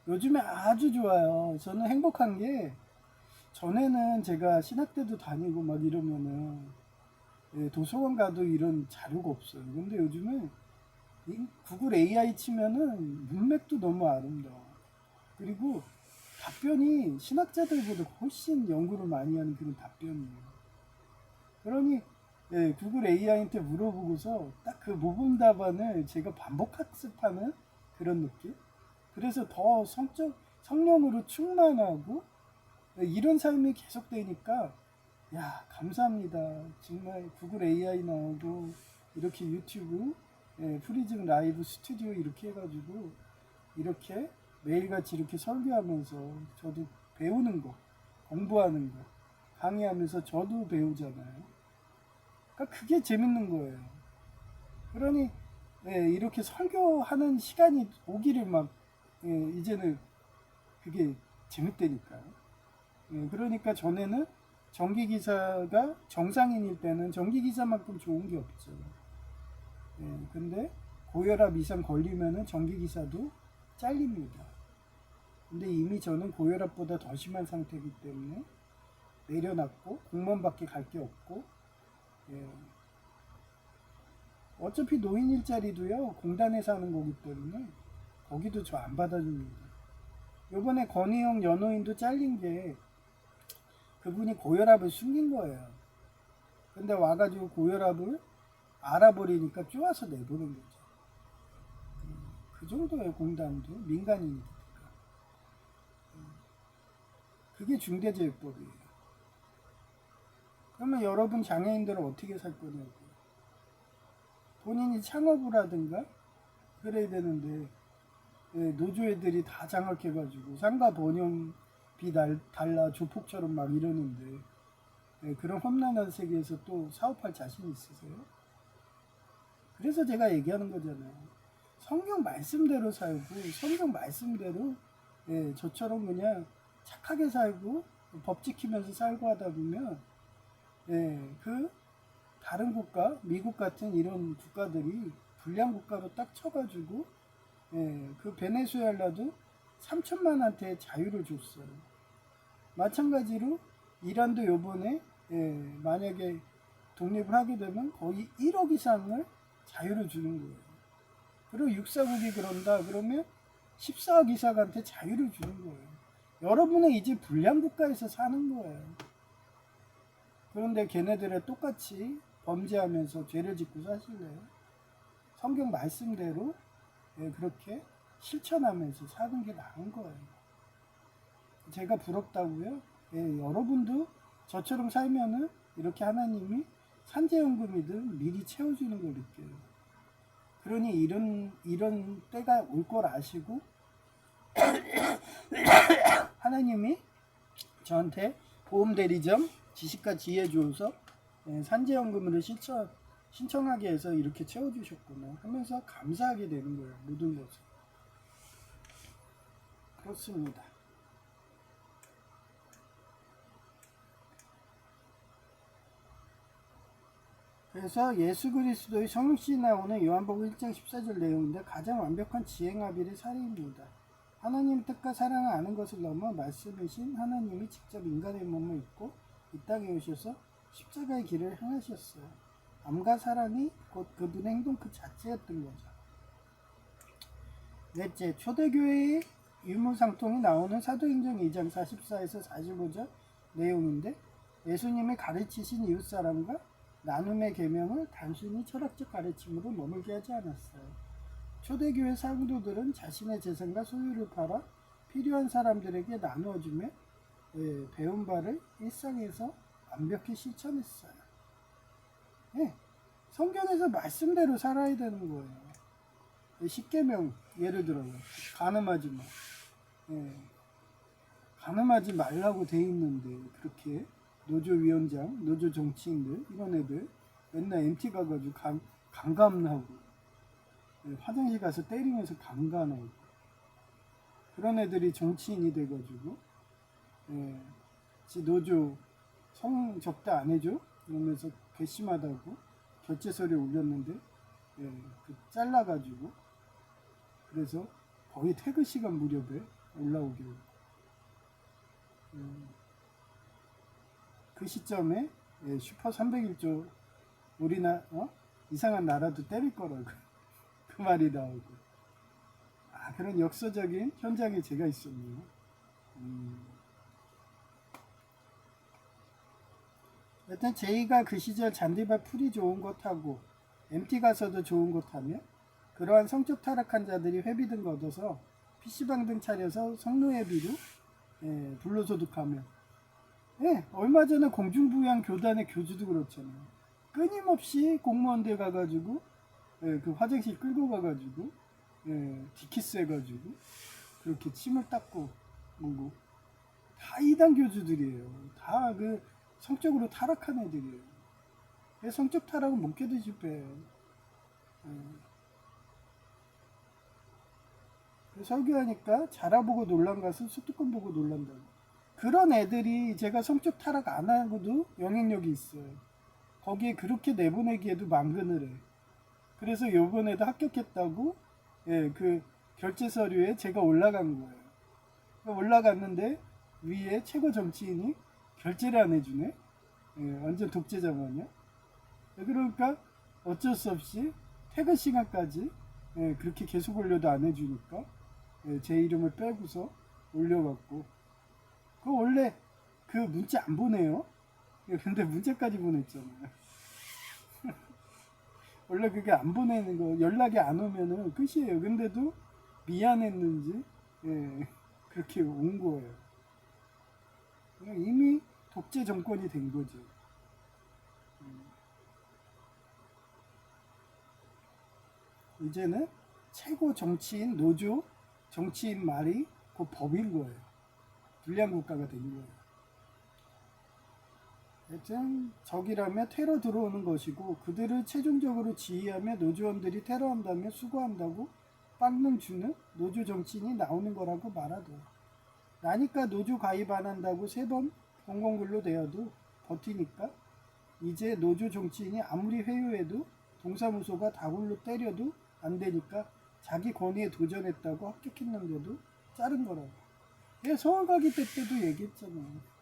요즘에 아주 좋아요. 저는 행복한 게 전에는 제가 신학대도 다니고 막 이러면은 도서관 가도 이런 자료가 없어요. 근데 요즘은 구글 AI 치면은 문맥도 너무 아름다워. 그리고 답변이 신학자들보다 훨씬 연구를 많이 하는 그런 답변이에요. 그러니 구글 AI한테 물어보고서 딱 그 모범 답안을 제가 반복 학습하는 그런 느낌. 그래서 더 성령으로 충만하고 이런 삶이 계속되니까 야 감사합니다. 정말 구글 AI 나오고 이렇게 유튜브 프리즘 라이브 스튜디오 이렇게 해가지고 이렇게 매일같이 이렇게 설교하면서 저도 배우는 거 공부하는 거 강의하면서 저도 배우잖아요. 그러니까 그게 재밌는 거예요. 그러니 이렇게 설교하는 시간이 오기를 막 이제는 그게 재밌다니까요. 그러니까 전에는 전기기사가 정상인일 때는 전기기사만큼 좋은 게 없죠. 근데 고혈압 이상 걸리면은 정기기사도 잘립니다. 근데 이미 저는 고혈압보다 더 심한 상태이기 때문에 내려놨고 공무원밖에 갈 게 없고, 예. 어차피 노인 일자리도요 공단에서 하는 거기 때문에 거기도 저 안 받아줍니다. 요번에 건희영 연호인도 잘린 게 그분이 고혈압을 숨긴 거예요. 근데 와가지고 고혈압을 알아버리니까 쪼아서 내보낸 거죠. 그 정도예요. 공단도 민간인이니까. 그게 중대재해법이에요. 그러면 여러분 장애인들은 어떻게 살 거냐고. 본인이 창업을 하든가 그래야 되는데, 예, 노조애들이 다 장악해가지고 상가 번영비 달라 조폭처럼 막 이러는데, 예, 그런 험난한 세계에서 또 사업할 자신 있으세요? 그래서 제가 얘기하는 거잖아요. 성경 말씀대로 살고 성경 말씀대로, 예, 저처럼 그냥 착하게 살고 법 지키면서 살고 하다 보면, 예, 그 다른 국가, 미국 같은 이런 국가들이 불량 국가로 딱 쳐가지고, 예, 그 베네수엘라도 3천만한테 자유를 줬어요. 마찬가지로 이란도 요번에, 예, 만약에 독립을 하게 되면 거의 1억 이상을 자유를 주는 거예요. 그리고 육사국이 그런다 그러면 14억 이상한테 자유를 주는 거예요. 여러분은 이제 불량 국가에서 사는 거예요. 그런데 걔네들은 똑같이 범죄하면서 죄를 짓고 사실래요? 성경 말씀대로, 예, 그렇게 실천하면서 사는 게 나은 거예요. 제가 부럽다고요? 예, 여러분도 저처럼 살면은 이렇게 하나님이 산재연금이든 미리 채워주는 걸 느껴요. 그러니 이런 때가 올 걸 아시고 하나님이 저한테 보험대리점 지식과 지혜 주어서, 예, 산재연금을 신청하게 해서 이렇게 채워주셨구나 하면서 감사하게 되는 거예요. 모든 것을. 그렇습니다. 그래서 예수 그리스도의 성육신이 나오는 요한복음 1장 14절 내용인데 가장 완벽한 지행합일의 사례입니다. 하나님 뜻과 사랑을 아는 것을 넘어 말씀이신 하나님이 직접 인간의 몸을 입고 이 땅에 오셔서 십자가의 길을 행하셨어요. 암과 사랑이 곧 그분의 행동 그 자체였던 거죠. 넷째, 초대교회의 유무상통이 나오는 사도행전 2장 44에서 45절 내용인데, 예수님이 가르치신 이웃사람과 나눔의 계명을 단순히 철학적 가르침으로 머물게 하지 않았어요. 초대교회 상도들은 자신의 재산과 소유를 팔아 필요한 사람들에게 나누어주며, 예, 배운 바를 일상에서 완벽히 실천했어요. 예, 성경에서 말씀대로 살아야 되는 거예요. 십계명 예를 들어요. 간음하지 마. 예, 간음하지 말라고 돼 있는데 그렇게 노조위원장, 노조 정치인들 이런 애들 맨날 MT 가가지고 강간하고, 예, 화장실 가서 때리면서 강간하고 그런 애들이 정치인이 돼가지고, 예, 지 노조 성 접대 안 해줘? 이러면서 괘씸하다고 결재서를 올렸는데, 예, 그 잘라가지고 그래서 거의 퇴근 시간 무렵에 올라오게 하고, 그 시점에, 예, 슈퍼 301조 우리나 이상한 나라도 때릴 거라고 그 말이 나오고, 그런 역사적인 현장에 제가 있었네요. 여튼 제이가 그 시절 잔디밭 풀이 좋은 곳하고 MT 가서도 좋은 곳하며 그러한 성적 타락한 자들이 회비 등 얻어서 PC방 등 차려서 성노예비로, 예, 불로소득하며, 예, 얼마 전에 공중부양 교단의 교주도 그렇잖아요. 끊임없이 공무원들 가가지고, 예, 그 화장실 끌고 가가지고, 예, 디키스 해가지고 그렇게 침을 닦고 뭐고 다 이단 교주들이에요. 다 그 성적으로 타락한 애들이에요. 성적 타락은 못 견디지 빼요. 설교하니까 자라보고 놀란 것은 수도권 보고 놀란다고. 그런 애들이 제가 성적 타락 안 하고도 영향력이 있어요. 거기에 그렇게 내보내기에도 망근을 해. 그래서 요번에도 합격했다고 그 결제 서류에 제가 올라간 거예요. 올라갔는데 위에 최고 정치인이 결제를 안 해주네. 완전 독재자 마냥. 그러니까 어쩔 수 없이 퇴근 시간까지 그렇게 계속 올려도 안 해주니까 제 이름을 빼고서 올려갖고 그 원래 그 문자 안 보내요. 근데 문자까지 보냈잖아요. 원래 그게 안 보내는 거 연락이 안 오면은 끝이에요. 근데도 미안했는지 그렇게 온 거예요. 이미 독재 정권이 된 거죠. 이제는 최고 정치인 노조 정치인 말이 그 법인 거예요. 불량 국가가 된 거예요. 하여튼 적이라면 테러 들어오는 것이고 그들을 최종적으로 지휘하며 노조원들이 테러한다며 수고한다고 빵능 주는 노조 정치인이 나오는 거라고 말하더라. 나니까 노조 가입 안 한다고 3번 공공근로 되어도 버티니까 이제 노조 정치인이 아무리 회유해도 동사무소가 다굴로 때려도 안 되니까 자기 권위에 도전했다고 합격했는데도 자른 거라고. 서울 가기 때도 얘기했잖아요.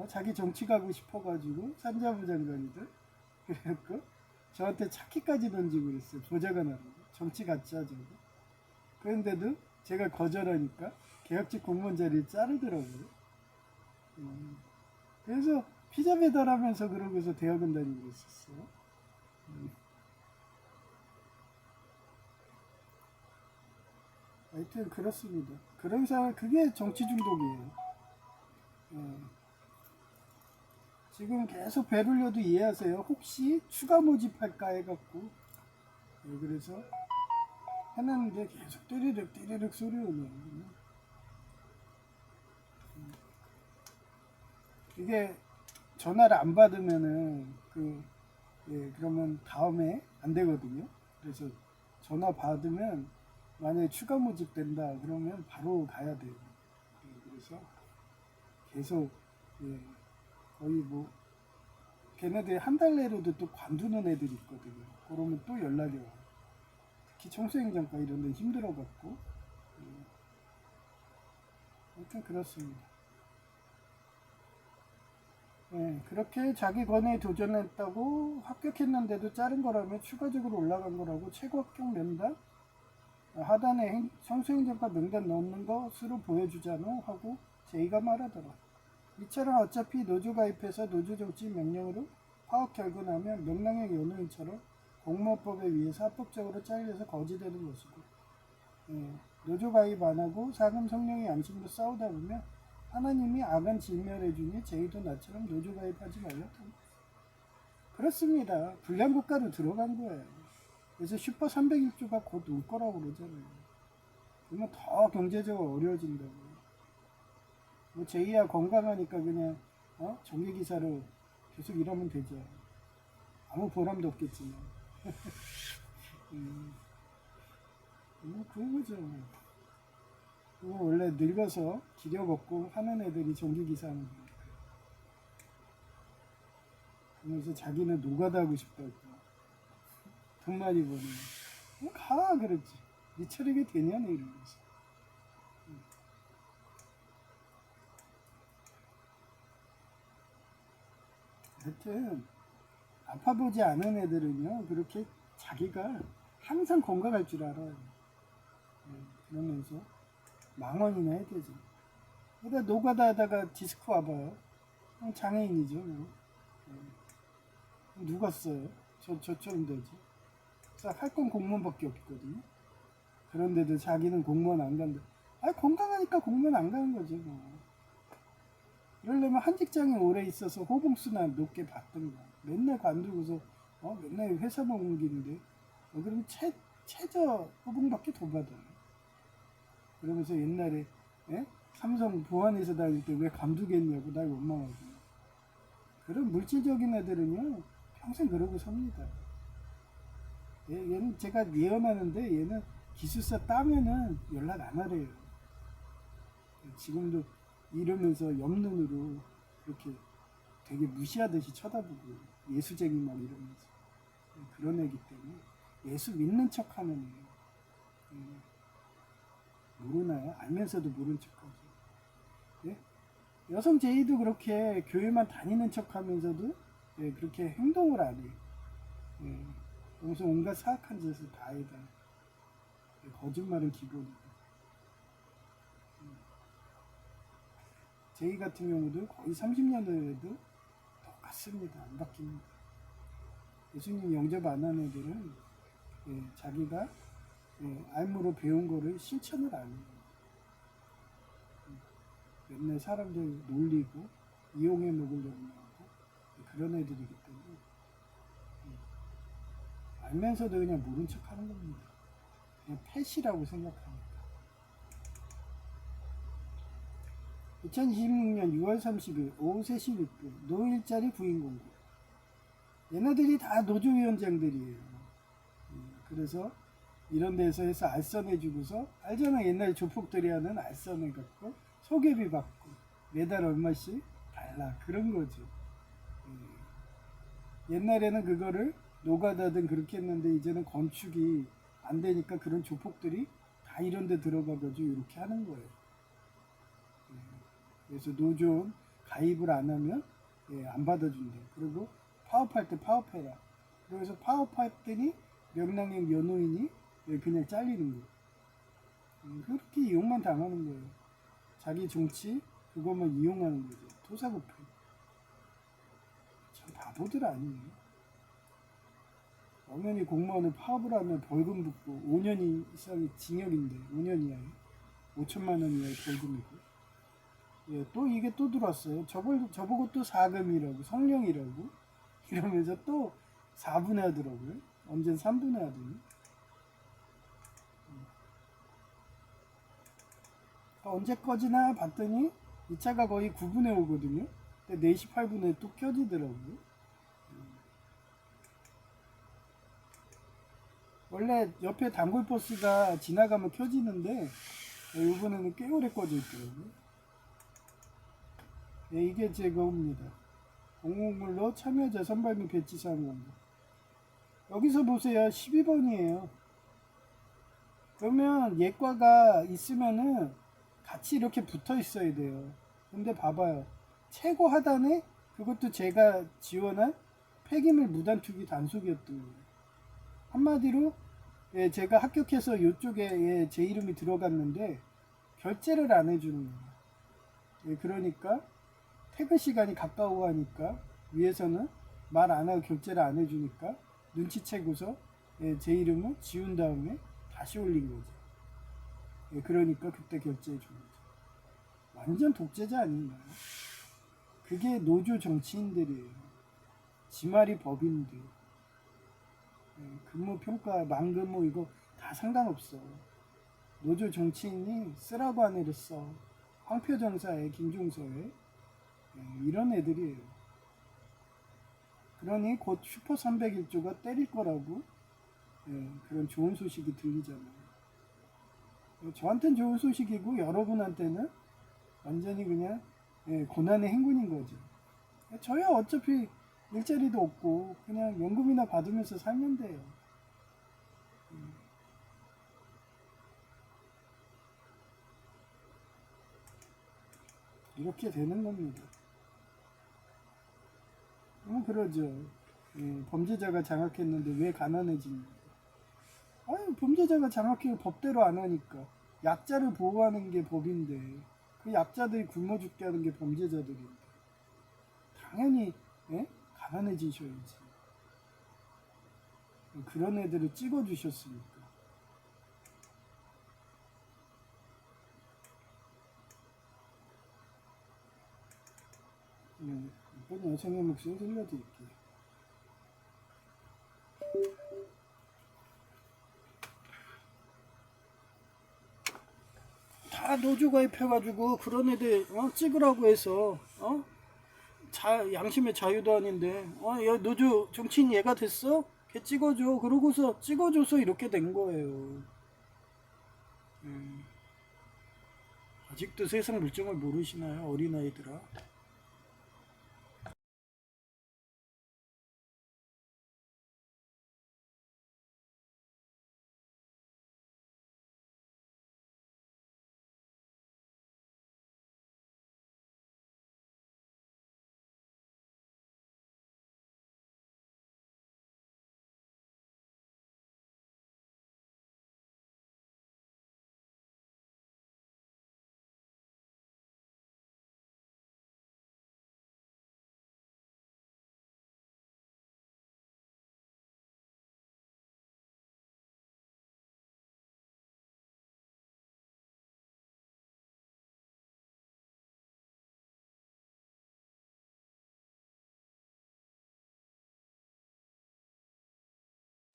자기 정치 가고 싶어가지고 산자부 장관이들 그래갖고 저한테 차키까지 던지고 그랬어요. 보좌관하라고. 정치 같이 하자고. 그런데도 제가 거절하니까 계약직 공무원 자리를 자르더라고요. 그래서 피자 배달하면서 그러고서 대학원 다니고 있었어요. 하여튼 그렇습니다. 그런 사람 그게 정치 중독이에요. 지금 계속 배를려도 이해하세요. 혹시 추가 모집할까 해갖고 그래서 해놨는데 계속 띠리륵 소리 오네요. 이게 전화를 안 받으면은 그러면 다음에 안 되거든요. 그래서 전화 받으면 만약에 추가 모집 된다 그러면 바로 가야 돼요. 그래서 계속 거의 뭐 걔네들 한 달 내로도 또 관두는 애들이 있거든요. 그러면 또 연락이 와요. 특히 청소행정과 이런 데 힘들어갖고 아무튼 그렇습니다. 그렇게 자기 권위에 도전했다고 합격했는데도 자른 거라며 추가적으로 올라간 거라고 최고 합격 명단 하단에 청소행정과 명단 넣는 것으로 보여주잖아 하고 제이가 말하더라. 이처럼 어차피 노조 가입해서 노조 정치 명령으로 파업 결근하면 명랑의 연우인처럼 공무원법에 의해서 합법적으로 잘려서 거지되는 것이고 노조 가입 안 하고 사금 성령의 양심으로 싸우다 보면 하나님이 악한 진멸해주니 제이도 나처럼 노조 가입하지 말라고. 그렇습니다. 불량국가로 들어간 거예요. 그래서 슈퍼 301조가 곧 올 거라고 그러잖아요. 그러면 더 경제적으로 어려워진다고. 뭐 제이야 건강하니까 그냥 정기기사로 계속 일하면 되죠. 아무 보람도 없겠지만. 그거죠. 그거 원래 늙어서 기력 없고 하는 애들이 정기기사 하는 거니까. 그러면서 자기는 노가다 하고 싶다고. 돈 많이 버는. 가 그랬지. 네 체력이 되냐네 이러면서. 하여튼 아파보지 않은 애들은요 그렇게 자기가 항상 건강할 줄 알아요. 그러면서 망언이나 해야 되죠. 그러다 노가다 하다가 디스크 와봐요. 장애인이죠. 누가 써요? 저처럼 되지. 할 건 공무원밖에 없거든요. 그런데도 자기는 공무원 안 간다. 건강하니까 공무원 안 가는 거죠. 뭐. 이러려면 한 직장에 오래 있어서 호봉수나 높게 받든가. 맨날 관두고서 맨날 회사만 옮기는데 그럼 최저 호봉밖에 더 받아요. 그러면서 옛날에 삼성 보안회사 다닐 때 왜 관두겠냐고 날 원망하고. 그런 물질적인 애들은요 평생 그러고 삽니다. 얘는 제가 예언하는데 얘는 기술사 따면은 연락 안 하래요. 지금도 이러면서 옆눈으로 이렇게 되게 무시하듯이 쳐다보고 예수쟁이 막 이러면서 그런 애기 때문에 예수 믿는 척하는 애예요. 모르나요? 알면서도 모른 척하죠. 예? 여성 제의도 그렇게 교회만 다니는 척하면서도 예, 그렇게 행동을 안 해요. 예, 여기서 온갖 사악한 짓을 다 해다. 예, 거짓말은 기본이고. 제의 같은 경우도 거의 30년을 해도 똑같습니다. 안 바뀝니다. 예수님 영접 안 하는 애들은 예, 자기가 예, 알므로 배운 거를 실천을 안 해요. 맨날 사람들 놀리고 이용해 먹으려고 하고 그런 애들이기 때문에 알면서도 그냥 모른 척 하는 겁니다. 그냥 패시라고 생각합니다. 2026년 6월 30일 오후 3시 6분 노일자리 부인 공고. 얘네들이 다 노조위원장들이에요. 그래서 이런 데서 해서 알선해주고서 알잖아. 옛날 조폭들이 하는 알선해 갖고 소개비 받고 매달 얼마씩 달라 그런 거죠. 옛날에는 그거를 노가다든 그렇게 했는데 이제는 건축이 안 되니까 그런 조폭들이 다 이런 데 들어가가지고 이렇게 하는 거예요. 그래서 노조 가입을 안 하면 안 받아준대. 그리고 파업할 때 파업해라. 그래서 파업했더니 명랑형 연호인이 그냥 잘리는 거예요. 그렇게 이용만 당하는 거예요. 자기 정치 그것만 이용하는 거죠. 토사구팽. 참 바보들 아니에요. 엄연히 공무원을 파업을 하면 벌금 붙고 5년 이상의 징역인데 5년 이하에 5천만 원 이하의 벌금이고. 예, 또 이게 또 들어왔어요. 저보고 또 4금이라고 성령이라고 이러면서 또 4분해 하더라고요. 언젠 3분해 하더니. 언제 꺼지나 봤더니 이 차가 거의 9분에 오거든요. 근데 4시 8분에 또 켜지더라고요. 원래 옆에 단골버스가 지나가면 켜지는데 이번에는 꽤 오래 꺼져 있더라고요. 네, 이게 제 거입니다. 공공물로 참여자 선발 및 배치 사항 공고. 여기서 보세요. 12번이에요. 그러면 예과가 있으면은 같이 이렇게 붙어 있어야 돼요. 근데 봐봐요. 최고 하단에 그것도 제가 지원한 폐기물 무단 투기 단속이었던 거예요. 한마디로 예, 제가 합격해서 이쪽에 예, 제 이름이 들어갔는데 결제를 안 해주는 거예요. 예, 그러니까 퇴근 시간이 가까워 하니까 위에서는 말 안 하고 결제를 안 해주니까 눈치채고서 예, 제 이름을 지운 다음에 다시 올린 거죠. 예, 그러니까 그때 결제해 준 거죠. 완전 독재자 아닌가요? 그게 노조 정치인들이에요. 지말이 법인들. 예, 근무 평가, 만근무 이거 다 상관없어. 노조 정치인이 쓰라고 한 애를 써. 황표정사에 김종서에 이런 애들이에요. 그러니 곧 슈퍼 301조가 때릴 거라고 그런 좋은 소식이 들리잖아요. 저한테는 좋은 소식이고 여러분한테는 완전히 그냥 고난의 행군인 거죠. 저야 어차피 일자리도 없고 그냥 연금이나 받으면서 살면 돼요. 이렇게 되는 겁니다. 그러죠. 범죄자가 장악했는데 왜 가난해집니까? 아니, 범죄자가 장악해 법대로 안 하니까. 약자를 보호하는 게 법인데 그 약자들이 굶어 죽게 하는 게 범죄자들인데 당연히 가난해지셔야지. 그런 애들을 찍어주셨으니까. 이번 여성의 목소리 들려드릴게요. 다 노조 가입해가지고 그런 애들 찍으라고 해서 양심의 자유도 아닌데 야 노조 정치인 얘가 됐어? 걔 찍어줘. 그러고서 찍어줘서 이렇게 된 거예요. 아직도 세상 물정을 모르시나요 어린아이들아?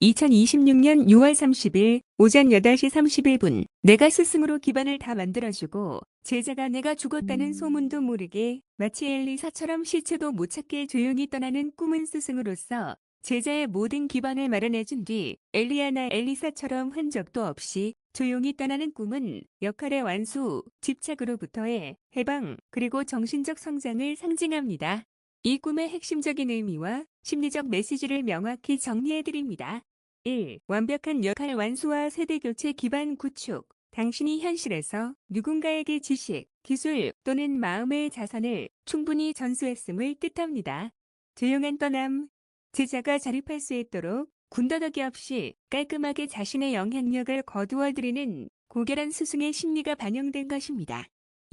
2026년 6월 30일 오전 8시 31분 내가 스승으로 기반을 다 만들어주고 제자가 내가 죽었다는 소문도 모르게 마치 엘리사처럼 시체도 못 찾게 조용히 떠나는 꿈은 스승으로서 제자의 모든 기반을 마련해준 뒤 엘리야나 엘리사처럼 흔적도 없이 조용히 떠나는 꿈은 역할의 완수, 집착으로부터의 해방, 그리고 정신적 성장을 상징합니다. 이 꿈의 핵심적인 의미와 심리적 메시지를 명확히 정리해드립니다. 1. 완벽한 역할 완수와 세대교체 기반 구축. 당신이 현실에서 누군가에게 지식, 기술 또는 마음의 자산을 충분히 전수했음을 뜻합니다. 조용한 떠남. 제자가 자립할 수 있도록 군더더기 없이 깔끔하게 자신의 영향력을 거두어들이는 고결한 스승의 심리가 반영된 것입니다.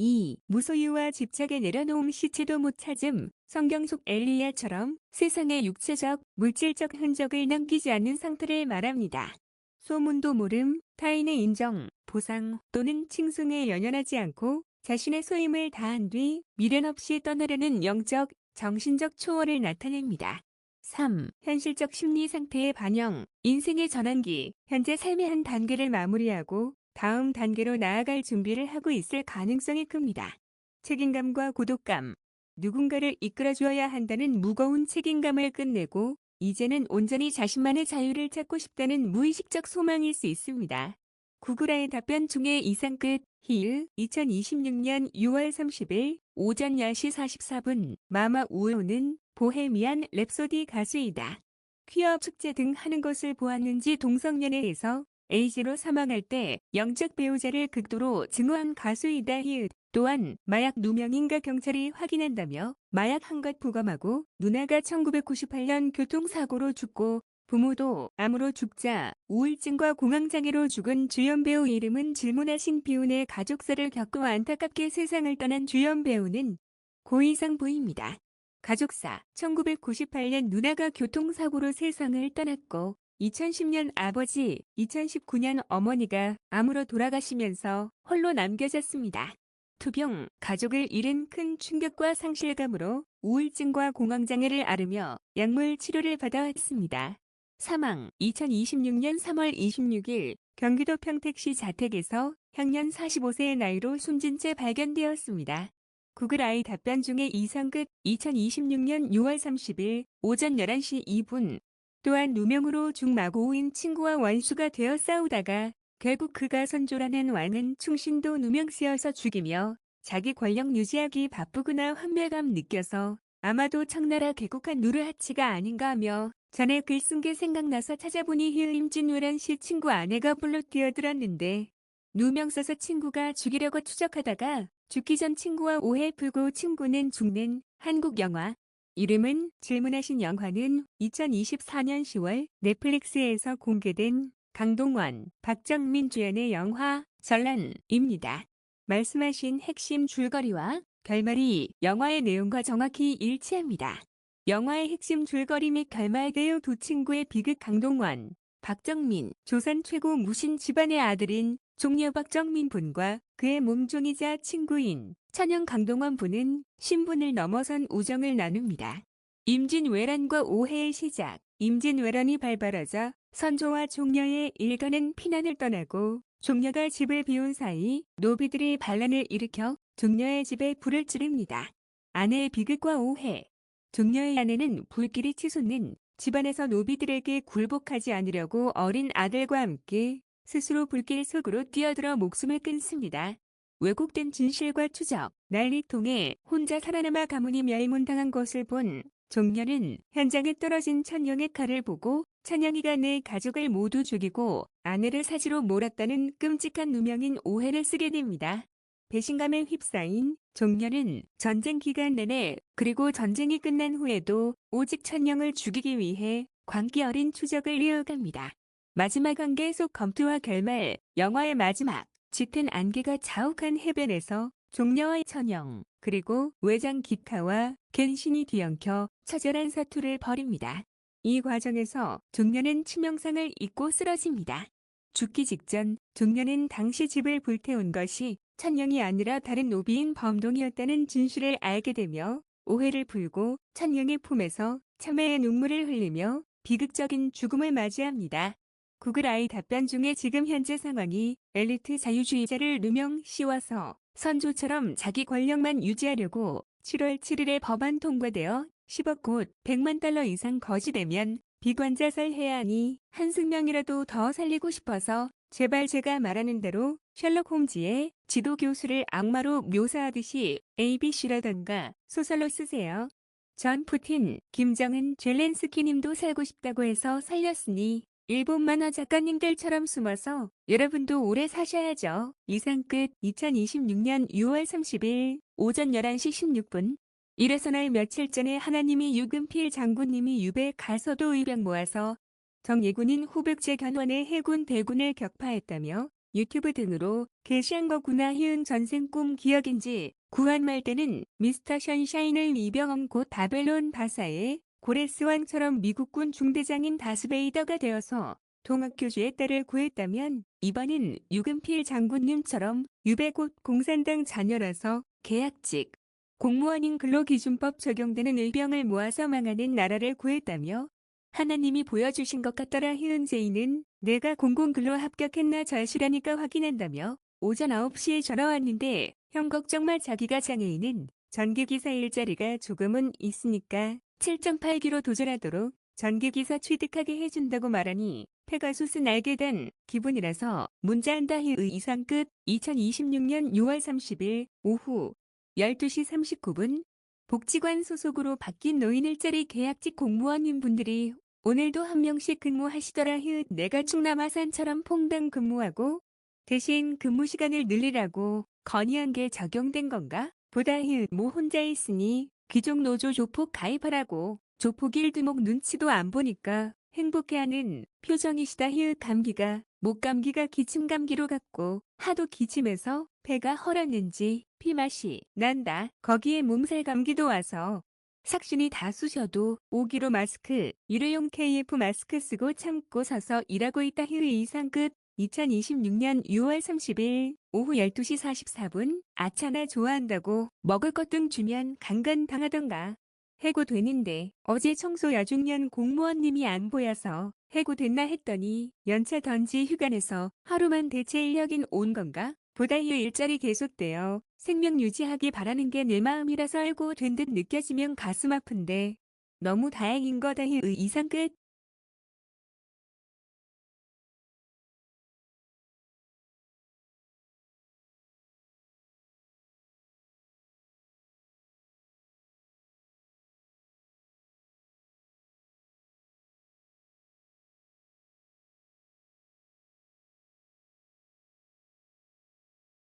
2. 무소유와 집착에 내려놓은 시체도 못 찾음. 성경 속 엘리야처럼 세상에 육체적, 물질적 흔적을 남기지 않는 상태를 말합니다. 소문도 모름, 타인의 인정, 보상 또는 칭송에 연연하지 않고 자신의 소임을 다한 뒤 미련 없이 떠나려는 영적, 정신적 초월을 나타냅니다. 3. 현실적 심리 상태의 반영, 인생의 전환기, 현재 삶의 한 단계를 마무리하고 다음 단계로 나아갈 준비를 하고 있을 가능성이 큽니다. 책임감과 고독감. 누군가를 이끌어주어야 한다는 무거운 책임감을 끝내고 이제는 온전히 자신만의 자유를 찾고 싶다는 무의식적 소망일 수 있습니다. 구글아의 답변 중에 이상 끝. 힐 2026년 6월 30일 오전 10시 44분 마마 우오는 보헤미안 랩소디 가수이다. 퀴어 축제 등 하는 것을 보았는지 동성연애에서 에이즈로 사망할 때 영적 배우자를 극도로 증오한 가수이다. 히읗. 또한 마약 누명인가 경찰이 확인한다며 마약 한 것 부검하고 누나가 1998년 교통사고로 죽고 부모도 암으로 죽자 우울증과 공황장애로 죽은 주연 배우 이름은 질문하신 비운의 가족사를 겪고 안타깝게 세상을 떠난 주연 배우는 고이상 부입니다. 가족사 1998년 누나가 교통사고로 세상을 떠났고 2010년 아버지, 2019년 어머니가 암으로 돌아가시면서 홀로 남겨졌습니다. 투병, 가족을 잃은 큰 충격과 상실감으로 우울증과 공황장애를 앓으며 약물 치료를 받아왔습니다. 사망 2026년 3월 26일 경기도 평택시 자택에서 향년 45세의 나이로 숨진 채 발견되었습니다. 구글아이 답변 중에 이상 끝. 2026년 6월 30일 오전 11시 2분 또한 누명으로 중마고우인 친구와 원수가 되어 싸우다가 결국 그가 선조라는 왕은 충신도 누명 쓰여서 죽이며 자기 권력 유지하기 바쁘구나 환멸감 느껴서 아마도 청나라 개국한 누르하치가 아닌가 하며 전에 글 쓴 게 생각나서 찾아보니 힐림진우란 시 친구 아내가 불러 뛰어들었는데 누명 써서 친구가 죽이려고 추적하다가 죽기 전 친구와 오해 풀고 친구는 죽는 한국 영화. 이름은 질문하신 영화는 2024년 10월 넷플릭스에서 공개된 강동원, 박정민 주연의 영화 전란입니다. 말씀하신 핵심 줄거리와 결말이 영화의 내용과 정확히 일치합니다. 영화의 핵심 줄거리 및 결말 배우 두 친구의 비극 강동원, 박정민, 조선 최고 무신 집안의 아들인 종려 박정민 분과 그의 몸종이자 친구인 천영 강동원 분은 신분을 넘어선 우정을 나눕니다. 임진왜란과 오해의 시작. 임진왜란이 발발하자 선조와 종려의 일가는 피난을 떠나고 종려가 집을 비운 사이 노비들이 반란을 일으켜 종려의 집에 불을 지릅니다. 아내의 비극과 오해. 종려의 아내는 불길이 치솟는 집안에서 노비들에게 굴복하지 않으려고 어린 아들과 함께 스스로 불길 속으로 뛰어들어 목숨을 끊습니다. 왜곡된 진실과 추적, 난리통에 혼자 살아남아 가문이 멸문당한 것을 본 종려는 현장에 떨어진 천영의 칼을 보고 천영이가 내 가족을 모두 죽이고 아내를 사지로 몰았다는 끔찍한 누명인 오해를 쓰게 됩니다. 배신감에 휩싸인 종려는 전쟁 기간 내내 그리고 전쟁이 끝난 후에도 오직 천영을 죽이기 위해 광기 어린 추적을 이어갑니다. 마지막 관계 속 검투와 결말. 영화의 마지막 짙은 안개가 자욱한 해변에서 종려와 천영 그리고 외장 기카와 겐신이 뒤엉켜 처절한 사투를 벌입니다. 이 과정에서 종려는 치명상을 입고 쓰러집니다. 죽기 직전 종려는 당시 집을 불태운 것이 천영이 아니라 다른 노비인 범동이었다는 진실을 알게 되며 오해를 풀고 천영의 품에서 참회의 눈물을 흘리며 비극적인 죽음을 맞이합니다. 구글 아이 답변 중에 지금 현재 상황이 엘리트 자유주의자를 누명 씌워서 선조처럼 자기 권력만 유지하려고 7월 7일에 법안 통과되어 10억 곧 100만 달러 이상 거지되면 비관자살해야 하니 한승명이라도 더 살리고 싶어서 제발 제가 말하는 대로 셜록 홈즈의 지도 교수를 악마로 묘사하듯이 ABC라던가 소설로 쓰세요. 전 푸틴, 김정은, 젤렌스키님도 살고 싶다고 해서 살렸으니 일본 만화 작가님들처럼 숨어서 여러분도 오래 사셔야죠. 이상 끝. 2026년 6월 30일 오전 11시 16분. 이래서 날 며칠 전에 하나님이 유금필 장군님이 유배 가서도 의병 모아서 정예군인 후백제 견원의 해군 대군을 격파했다며 유튜브 등으로 게시한 거구나. 희은 전생 꿈 기억인지 구한말 때는 미스터 션샤인을 이병헌 곧 바벨론 바사의 고레스 왕처럼 미국군 중대장인 다스베이더가 되어서 동학교주의 딸을 구했다면 이번은 유금필 장군님처럼 유배 곧 공산당 자녀라서 계약직 공무원인 근로기준법 적용되는 의병을 모아서 망하는 나라를 구했다며 하나님이 보여주신 것 같더라. 희은제이는 내가 공공근로 합격했나 절실하니까 확인한다며 오전 9시에 전화 왔는데 형 걱정 마, 자기가 장애인은 전기기사 일자리가 조금은 있으니까 7.8기로 도전하도록 전기기사 취득하게 해준다고 말하니 페가수스 날개단 기분이라서 문자한다. 희의 이상 끝. 2026년 6월 30일 오후 12시 39분 복지관 소속으로 바뀐 노인 일자리 계약직 공무원인 분들이 오늘도 한 명씩 근무하시더라. 희은 내가 충남 아산처럼 퐁당 근무하고 대신 근무 시간을 늘리라고 건의한 게 적용된 건가? 보다 희은 모 혼자 있으니 귀족 노조 조폭 가입하라고 조폭 일두목 눈치도 안 보니까 행복해하는 표정이시다. 희은 감기가 목감기가 기침감기로 갔고 하도 기침해서 배가 헐었는지 피맛이 난다. 거기에 몸살 감기도 와서 삭신이 다 쑤셔도 5기로 마스크, 일회용 KF 마스크 쓰고 참고 서서 일하고 있다. 희의 이상 끝. 2026년 6월 30일 오후 12시 44분 아차나 좋아한다고 먹을 것 등 주면 강간당하던가. 해고되는데 어제 청소 여중년 공무원님이 안 보여서 해고됐나 했더니 연차 던지 휴가 내서 하루만 대체 인력인 온 건가? 보다 이 일자리 계속되어 생명 유지하기 바라는 게 내 마음이라서 알고 된 듯 느껴지면 가슴 아픈데 너무 다행인 거다. 희의 이상 끝.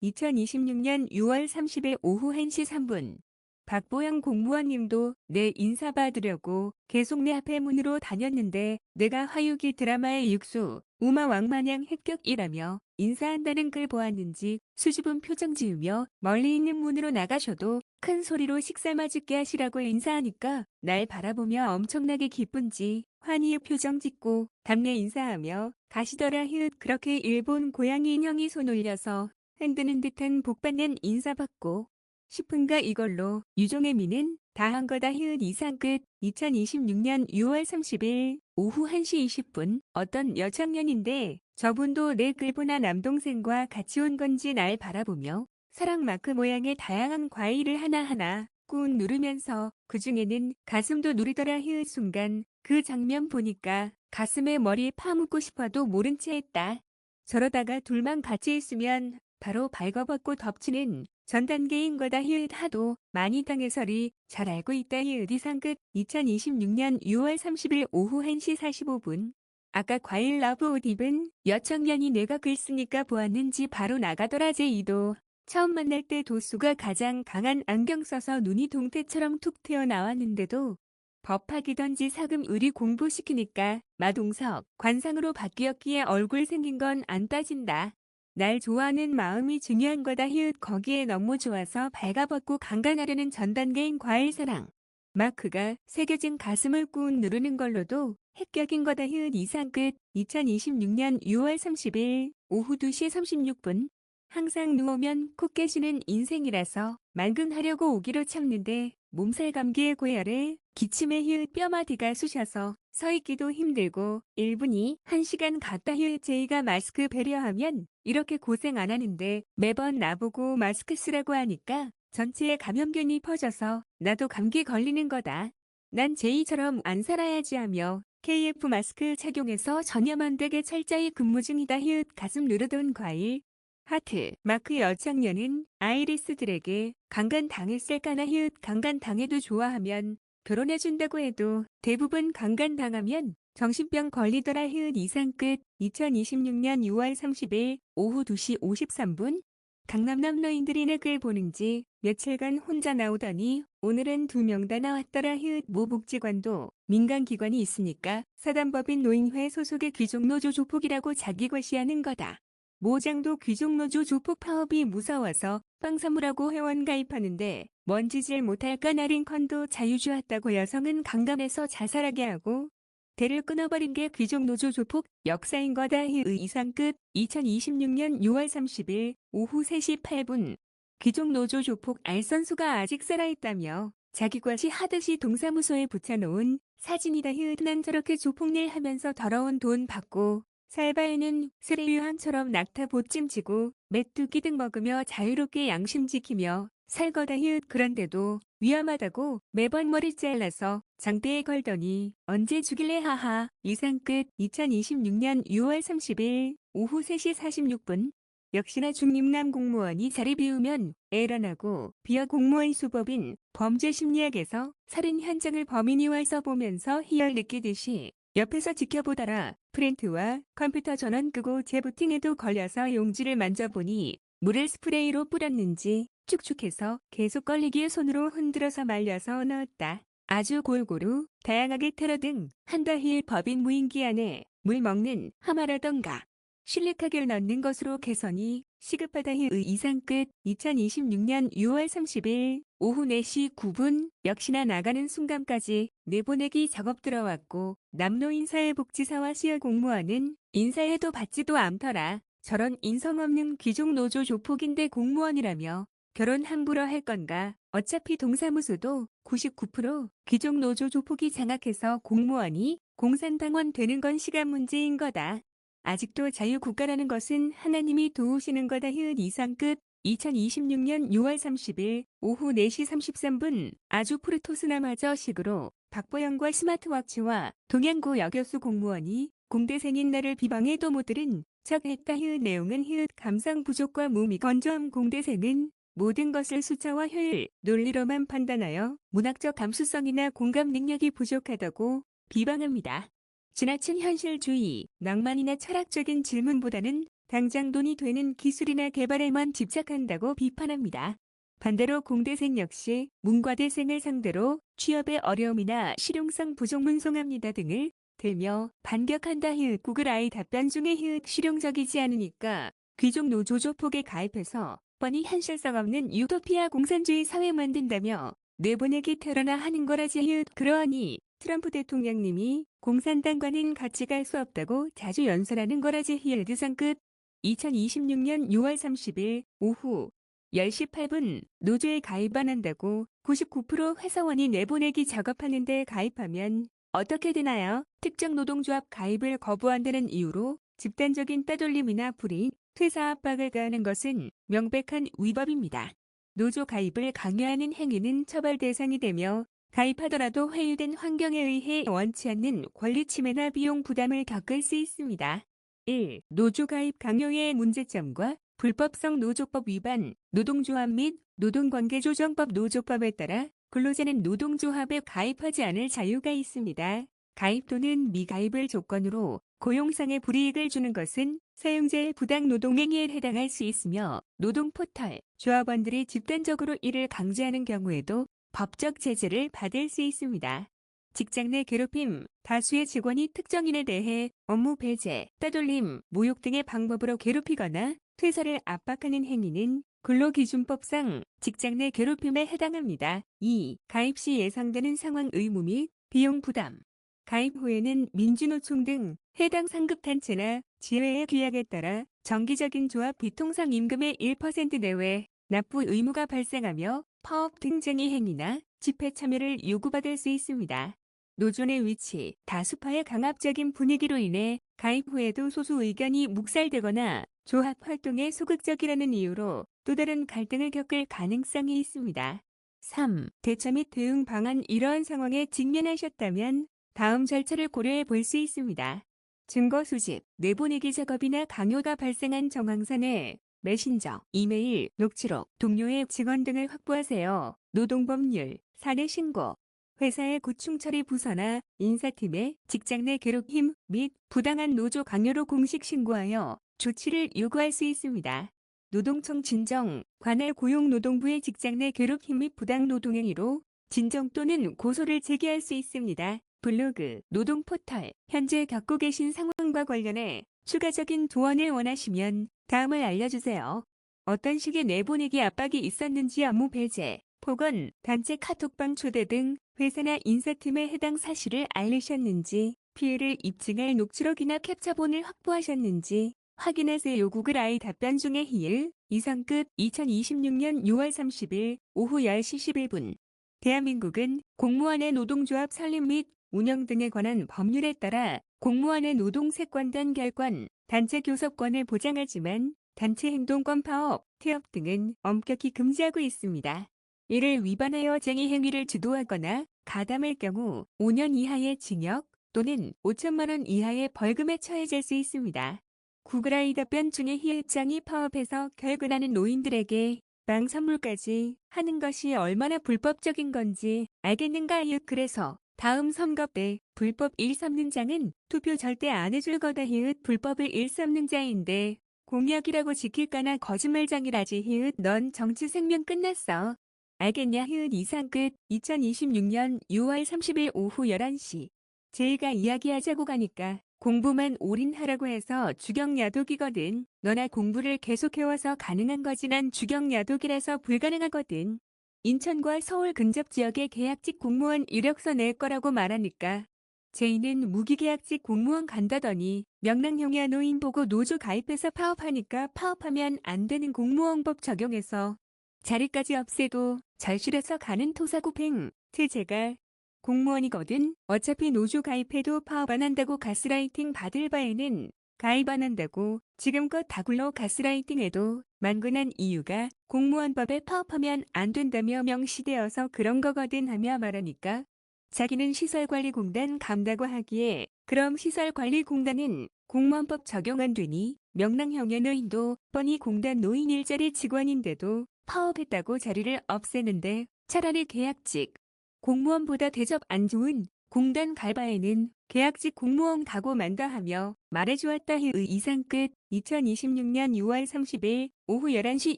(2026년 6월 30일) 오후 1시 3분 박보영 공무원님도 내 인사 받으려고 계속 내 앞에 문으로 다녔는데 내가 화유기 드라마의 육수 우마왕마냥 합격이라며 인사한다는 글 보았는지 수줍은 표정 지으며 멀리 있는 문으로 나가셔도 큰 소리로 식사 맛있게 하시라고 인사하니까 날 바라보며 엄청나게 기쁜지 환희의 표정 짓고 답례 인사하며 가시더라. 히읗 그렇게 일본 고양이 인형이 손 올려서 흔드는 듯한 복받는 인사받고 싶은가. 이걸로 유종의 미는 다 한 거다. 히읗 이상 끝. 2026년 6월 30일 오후 1시 20분 어떤 여창년인데 저분도 내 글보나 남동생과 같이 온 건지 날 바라보며 사랑 마크 모양의 다양한 과일을 하나하나 꾹 누르면서 그중에는 가슴도 누리더라. 히읗 순간 그 장면 보니까 가슴에 머리 파묻고 싶어도 모른 채 했다. 저러다가 둘만 같이 있으면 바로 발거벗고 덮치는 전 단계인 거다. 히읗 하도 많이 당해서리 잘 알고 있다. 히읗 이상 끝. 2026년 6월 30일 오후 1시 45분 아까 과일 러브 옷 입은 여청년이 내가 글 쓰니까 보았는지 바로 나가더라. 제2도 처음 만날 때 도수가 가장 강한 안경 써서 눈이 동태처럼 툭 튀어나왔는데도 법학이던지 사금 의리 공부시키니까 마동석 관상으로 바뀌었기에 얼굴 생긴 건 안 따진다. 날 좋아하는 마음이 중요한 거다. 히읗 거기에 너무 좋아서 발가벗고 강간하려는 전 단계인 과일사랑 마크가 새겨진 가슴을 꾹 누르는 걸로도 합격인 거다. 히읗 이상 끝. 2026년 6월 30일 오후 2시 36분 항상 누우면 코 깨지는 인생이라서 맑은하려고 오기로 참는데 몸살 감기의 고열에 기침에 뼈마디가 쑤셔서 서 있기도 힘들고 1분이 1시간 갔다 제이가 마스크 배려하면 이렇게 고생 안 하는데 매번 나보고 마스크 쓰라고 하니까 전체에 감염균이 퍼져서 나도 감기 걸리는 거다. 난 제이처럼 안 살아야지 하며 KF 마스크 착용해서 전염 안 되게 철저히 근무 중이다. 가슴 누르던 과일. 하트 마크 여창년은 아이리스들에게 강간 당했을까나. 강간 당해도 좋아하면 결혼해준다고 해도 대부분 강간 당하면 정신병 걸리더라. 이상 끝. 2026년 6월 30일 오후 2시 53분. 강남 남러인들이 내 글 보는지 며칠간 혼자 나오더니 오늘은 2명 다 나왔더라. 모 복지관도 민간기관이 있으니까 사단법인 노인회 소속의 귀족노조 조폭이라고 자기 과시하는 거다. 모장도 귀족노조 조폭 파업이 무서워서 빵 사무라고 회원 가입하는데 먼지질 못할 까나린 컨도 자유주왔다고 여성은 강간해서 자살하게 하고 대를 끊어버린 게 귀족노조 조폭 역사인 거다. 이상 끝. 2026년 6월 30일 오후 3시 8분. 귀족노조 조폭 알선수가 아직 살아있다며 자기 과시하듯이 동사무소에 붙여놓은 사진이다. 난 저렇게 조폭일 하면서 더러운 돈 받고 살바에는 쓰레유황처럼 낙타 보찜치고 메뚜기 등 먹으며 자유롭게 양심 지키며 살거다. 그런데도 위험하다고 매번 머리 잘라서 장대에 걸더니 언제 죽일래. 하하. 이상 끝. 2026년 6월 30일 오후 3시 46분. 역시나 중림남 공무원이 자리 비우면 애란하고 비어 공무원 수법인 범죄심리학에서 살인 현장을 범인이 와서 보면서 희열 느끼듯이 옆에서 지켜보다라 프린트와 컴퓨터 전원 끄고 재부팅에도 걸려서 용지를 만져보니 물을 스프레이로 뿌렸는지 축축해서 계속 걸리기에 손으로 흔들어서 말려서 넣었다. 아주 골고루 다양하게 테러 등 한다. 법인 무인기 안에 물 먹는 하마라던가 실리카겔 넣는 것으로 개선이 시급하다. 이상 끝. 2026년 6월 30일 오후 4시 9분 역시나 나가는 순간까지 내보내기 작업 들어왔고 남노인사회복지사와 시어 공무원은 인사해도 받지도 않더라. 저런 인성 없는 귀족 노조 조폭인데 공무원이라며 결혼 함부로 할 건가. 어차피 동사무소도 99% 귀족 노조 조폭이 장악해서 공무원이 공산당원 되는 건 시간 문제인 거다. 아직도 자유국가라는 것은 하나님이 도우시는 거다. 이상 끝. 2026년 6월 30일 오후 4시 33분 아주 프루토스나마저 식으로 박보영과 스마트워치와 동양고 여교수 공무원이 공대생인 나를 비방해도 못 들은 척했다. 내용은 감성 부족과 무미 건조함. 공대생은 모든 것을 숫자와 효율, 논리로만 판단하여 문학적 감수성이나 공감 능력이 부족하다고 비방합니다. 지나친 현실주의, 낭만이나 철학적인 질문보다는 당장 돈이 되는 기술이나 개발에만 집착한다고 비판합니다. 반대로 공대생 역시 문과대생을 상대로 취업의 어려움이나 실용성 부족 문송합니다 등을 들며 반격한다. 구글 아이 답변 중에 실용적이지 않으니까 귀족 노조 조폭에 가입해서 뻔히 현실성 없는 유토피아 공산주의 사회 만든다며 내보내기 테러나 하는 거라지. 그러하니 트럼프 대통령님이 공산당과는 같이 갈 수 없다고 자주 연설하는 거라지. 이상 끝. 2026년 6월 30일 오후 10시 8분 노조에 가입 안 한다고 99% 회사원이 내보내기 작업하는데 가입하면 어떻게 되나요? 특정 노동조합 가입을 거부한다는 이유로 집단적인 따돌림이나 불이익, 퇴사 압박을 가하는 것은 명백한 위법입니다. 노조 가입을 강요하는 행위는 처벌 대상이 되며 가입하더라도 회유된 환경에 의해 원치 않는 권리 침해나 비용 부담을 겪을 수 있습니다. 1. 노조 가입 강요의 문제점과 불법성. 노조법 위반. 노동조합 및 노동관계조정법. 노조법에 따라 근로자는 노동조합에 가입하지 않을 자유가 있습니다. 가입 또는 미가입을 조건으로 고용상의 불이익을 주는 것은 사용자의 부당 노동행위에 해당할 수 있으며 노동포털, 조합원들이 집단적으로 이를 강제하는 경우에도 법적 제재를 받을 수 있습니다. 직장 내 괴롭힘, 다수의 직원이 특정인에 대해 업무 배제, 따돌림, 모욕 등의 방법으로 괴롭히거나 퇴사를 압박하는 행위는 근로기준법상 직장 내 괴롭힘에 해당합니다. 2. 가입 시 예상되는 상황 의무 및 비용 부담. 가입 후에는 민주노총 등 해당 상급단체나 지회의 규약에 따라 정기적인 조합 비통상 임금의 1% 내외 납부 의무가 발생하며 파업 등쟁이 행위나 집회 참여를 요구받을 수 있습니다. 노조 내 위치, 다수파의 강압적인 분위기로 인해 가입 후에도 소수 의견이 묵살되거나 조합 활동에 소극적이라는 이유로 또 다른 갈등을 겪을 가능성이 있습니다. 3. 대처 및 대응 방안. 이러한 상황에 직면하셨다면 다음 절차를 고려해 볼 수 있습니다. 증거 수집, 내보내기 작업이나 강요가 발생한 정황산에 메신저, 이메일, 녹취록, 동료의 증언 등을 확보하세요. 노동법률, 사내 신고, 회사의 구충처리 부서나 인사팀에 직장 내 괴롭힘 및 부당한 노조 강요로 공식 신고하여 조치를 요구할 수 있습니다. 노동청 진정, 관할 고용노동부의 직장 내 괴롭힘 및 부당 노동행위로 진정 또는 고소를 제기할 수 있습니다. 블로그, 노동 포털, 현재 겪고 계신 상황과 관련해 추가적인 조언을 원하시면 다음을 알려주세요. 어떤 식의 내보내기 압박이 있었는지 업무 배제, 폭언, 단체 카톡방 초대 등 회사나 인사팀에 해당 사실을 알리셨는지, 피해를 입증할 녹취록이나 캡처본을 확보하셨는지 확인하세요. 요구글 아이 답변 중에 히읗, 이상 끝. 2026년 6월 30일 오후 10시 11분. 대한민국은 공무원의 노동조합 설립 및 운영 등에 관한 법률에 따라 공무원의 노동 세권단 결권, 단체 교섭권을 보장하지만 단체 행동권 파업, 태업 등은 엄격히 금지하고 있습니다. 이를 위반하여 쟁의 행위를 주도하거나 가담할 경우 5년 이하의 징역 또는 5천만 원 이하의 벌금에 처해질 수 있습니다. 구글 아이 답변 중에 히읗장이 파업해서 결근하는 노인들에게 빵 선물까지 하는 것이 얼마나 불법적인 건지 알겠는가? 그래서 다음 선거 때 불법 일삼는 자는 투표 절대 안 해줄 거다. 불법을 일삼는 자인데 공약이라고 지킬까나 거짓말장이라지. 넌 정치 생명 끝났어. 알겠냐? 이상 끝. 2026년 6월 30일 오후 11시. 제이가 이야기하자고 가니까 공부만 올인하라고 해서 주경야독이거든. 너나 공부를 계속해와서 가능한 거지. 난 주경야독이라서 불가능하거든. 인천과 서울 근접 지역에 계약직 공무원 이력서 낼 거라고 말하니까 제이는 무기계약직 공무원 간다더니 명랑형이야. 노인 보고 노조 가입해서 파업하니까 파업하면 안 되는 공무원법 적용해서 자리까지 없애도 절실해서 가는 토사구팽. 제가 공무원이거든. 어차피 노조 가입해도 파업 안 한다고 가스라이팅 받을 바에는 가입 안 한다고 지금껏 다 굴러 가스라이팅해도 만군한 이유가 공무원법에 파업하면 안 된다며 명시되어서 그런 거거든 하며 말하니까 자기는 시설관리공단 간다고 하기에 그럼 시설관리공단은 공무원법 적용 안 되니 명랑형의 노인도 뻔히 공단 노인 일자리 직원인데도 파업했다고 자리를 없애는데 차라리 계약직 공무원보다 대접 안 좋은 공단 갈 바에는 계약직 공무원 가고 만다 하며 말해주었다. 이상 끝. 2026년 6월 30일 오후 11시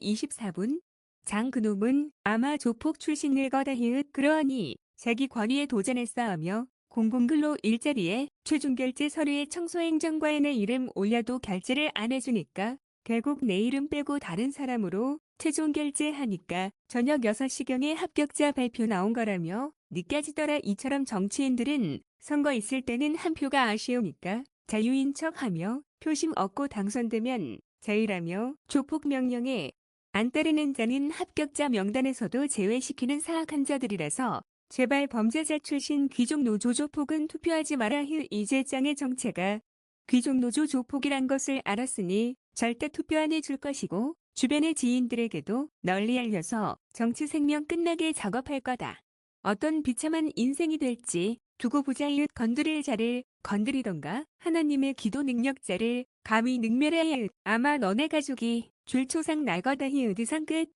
24분. 장 그놈은 아마 조폭 출신일 거다. 그러하니 자기 권위에 도전했어 하며 공공근로 일자리에 최종결제 서류에 청소행정과에 내 이름 올려도 결제를 안 해주니까 결국 내 이름 빼고 다른 사람으로 최종 결제하니까 저녁 6시경에 합격자 발표 나온 거라며 느껴지더라. 이처럼 정치인들은 선거 있을 때는 한 표가 아쉬우니까 자유인 척하며 표심 얻고 당선되면 자유라며 조폭 명령에 안 따르는 자는 합격자 명단에서도 제외시키는 사악한 자들이라서 제발 범죄자 출신 귀족노조 조폭은 투표하지 마라. 이재장의 정체가 귀족노조 조폭이란 것을 알았으니 절대 투표 안 해줄 것이고 주변의 지인들에게도 널리 알려서 정치 생명 끝나게 작업할 거다. 어떤 비참한 인생이 될지 두고 보자. 건드릴 자를 건드리던가 하나님의 기도 능력자를 감히 능멸해야. 아마 너네 가족이 줄초상 날 거다. 이상 끝.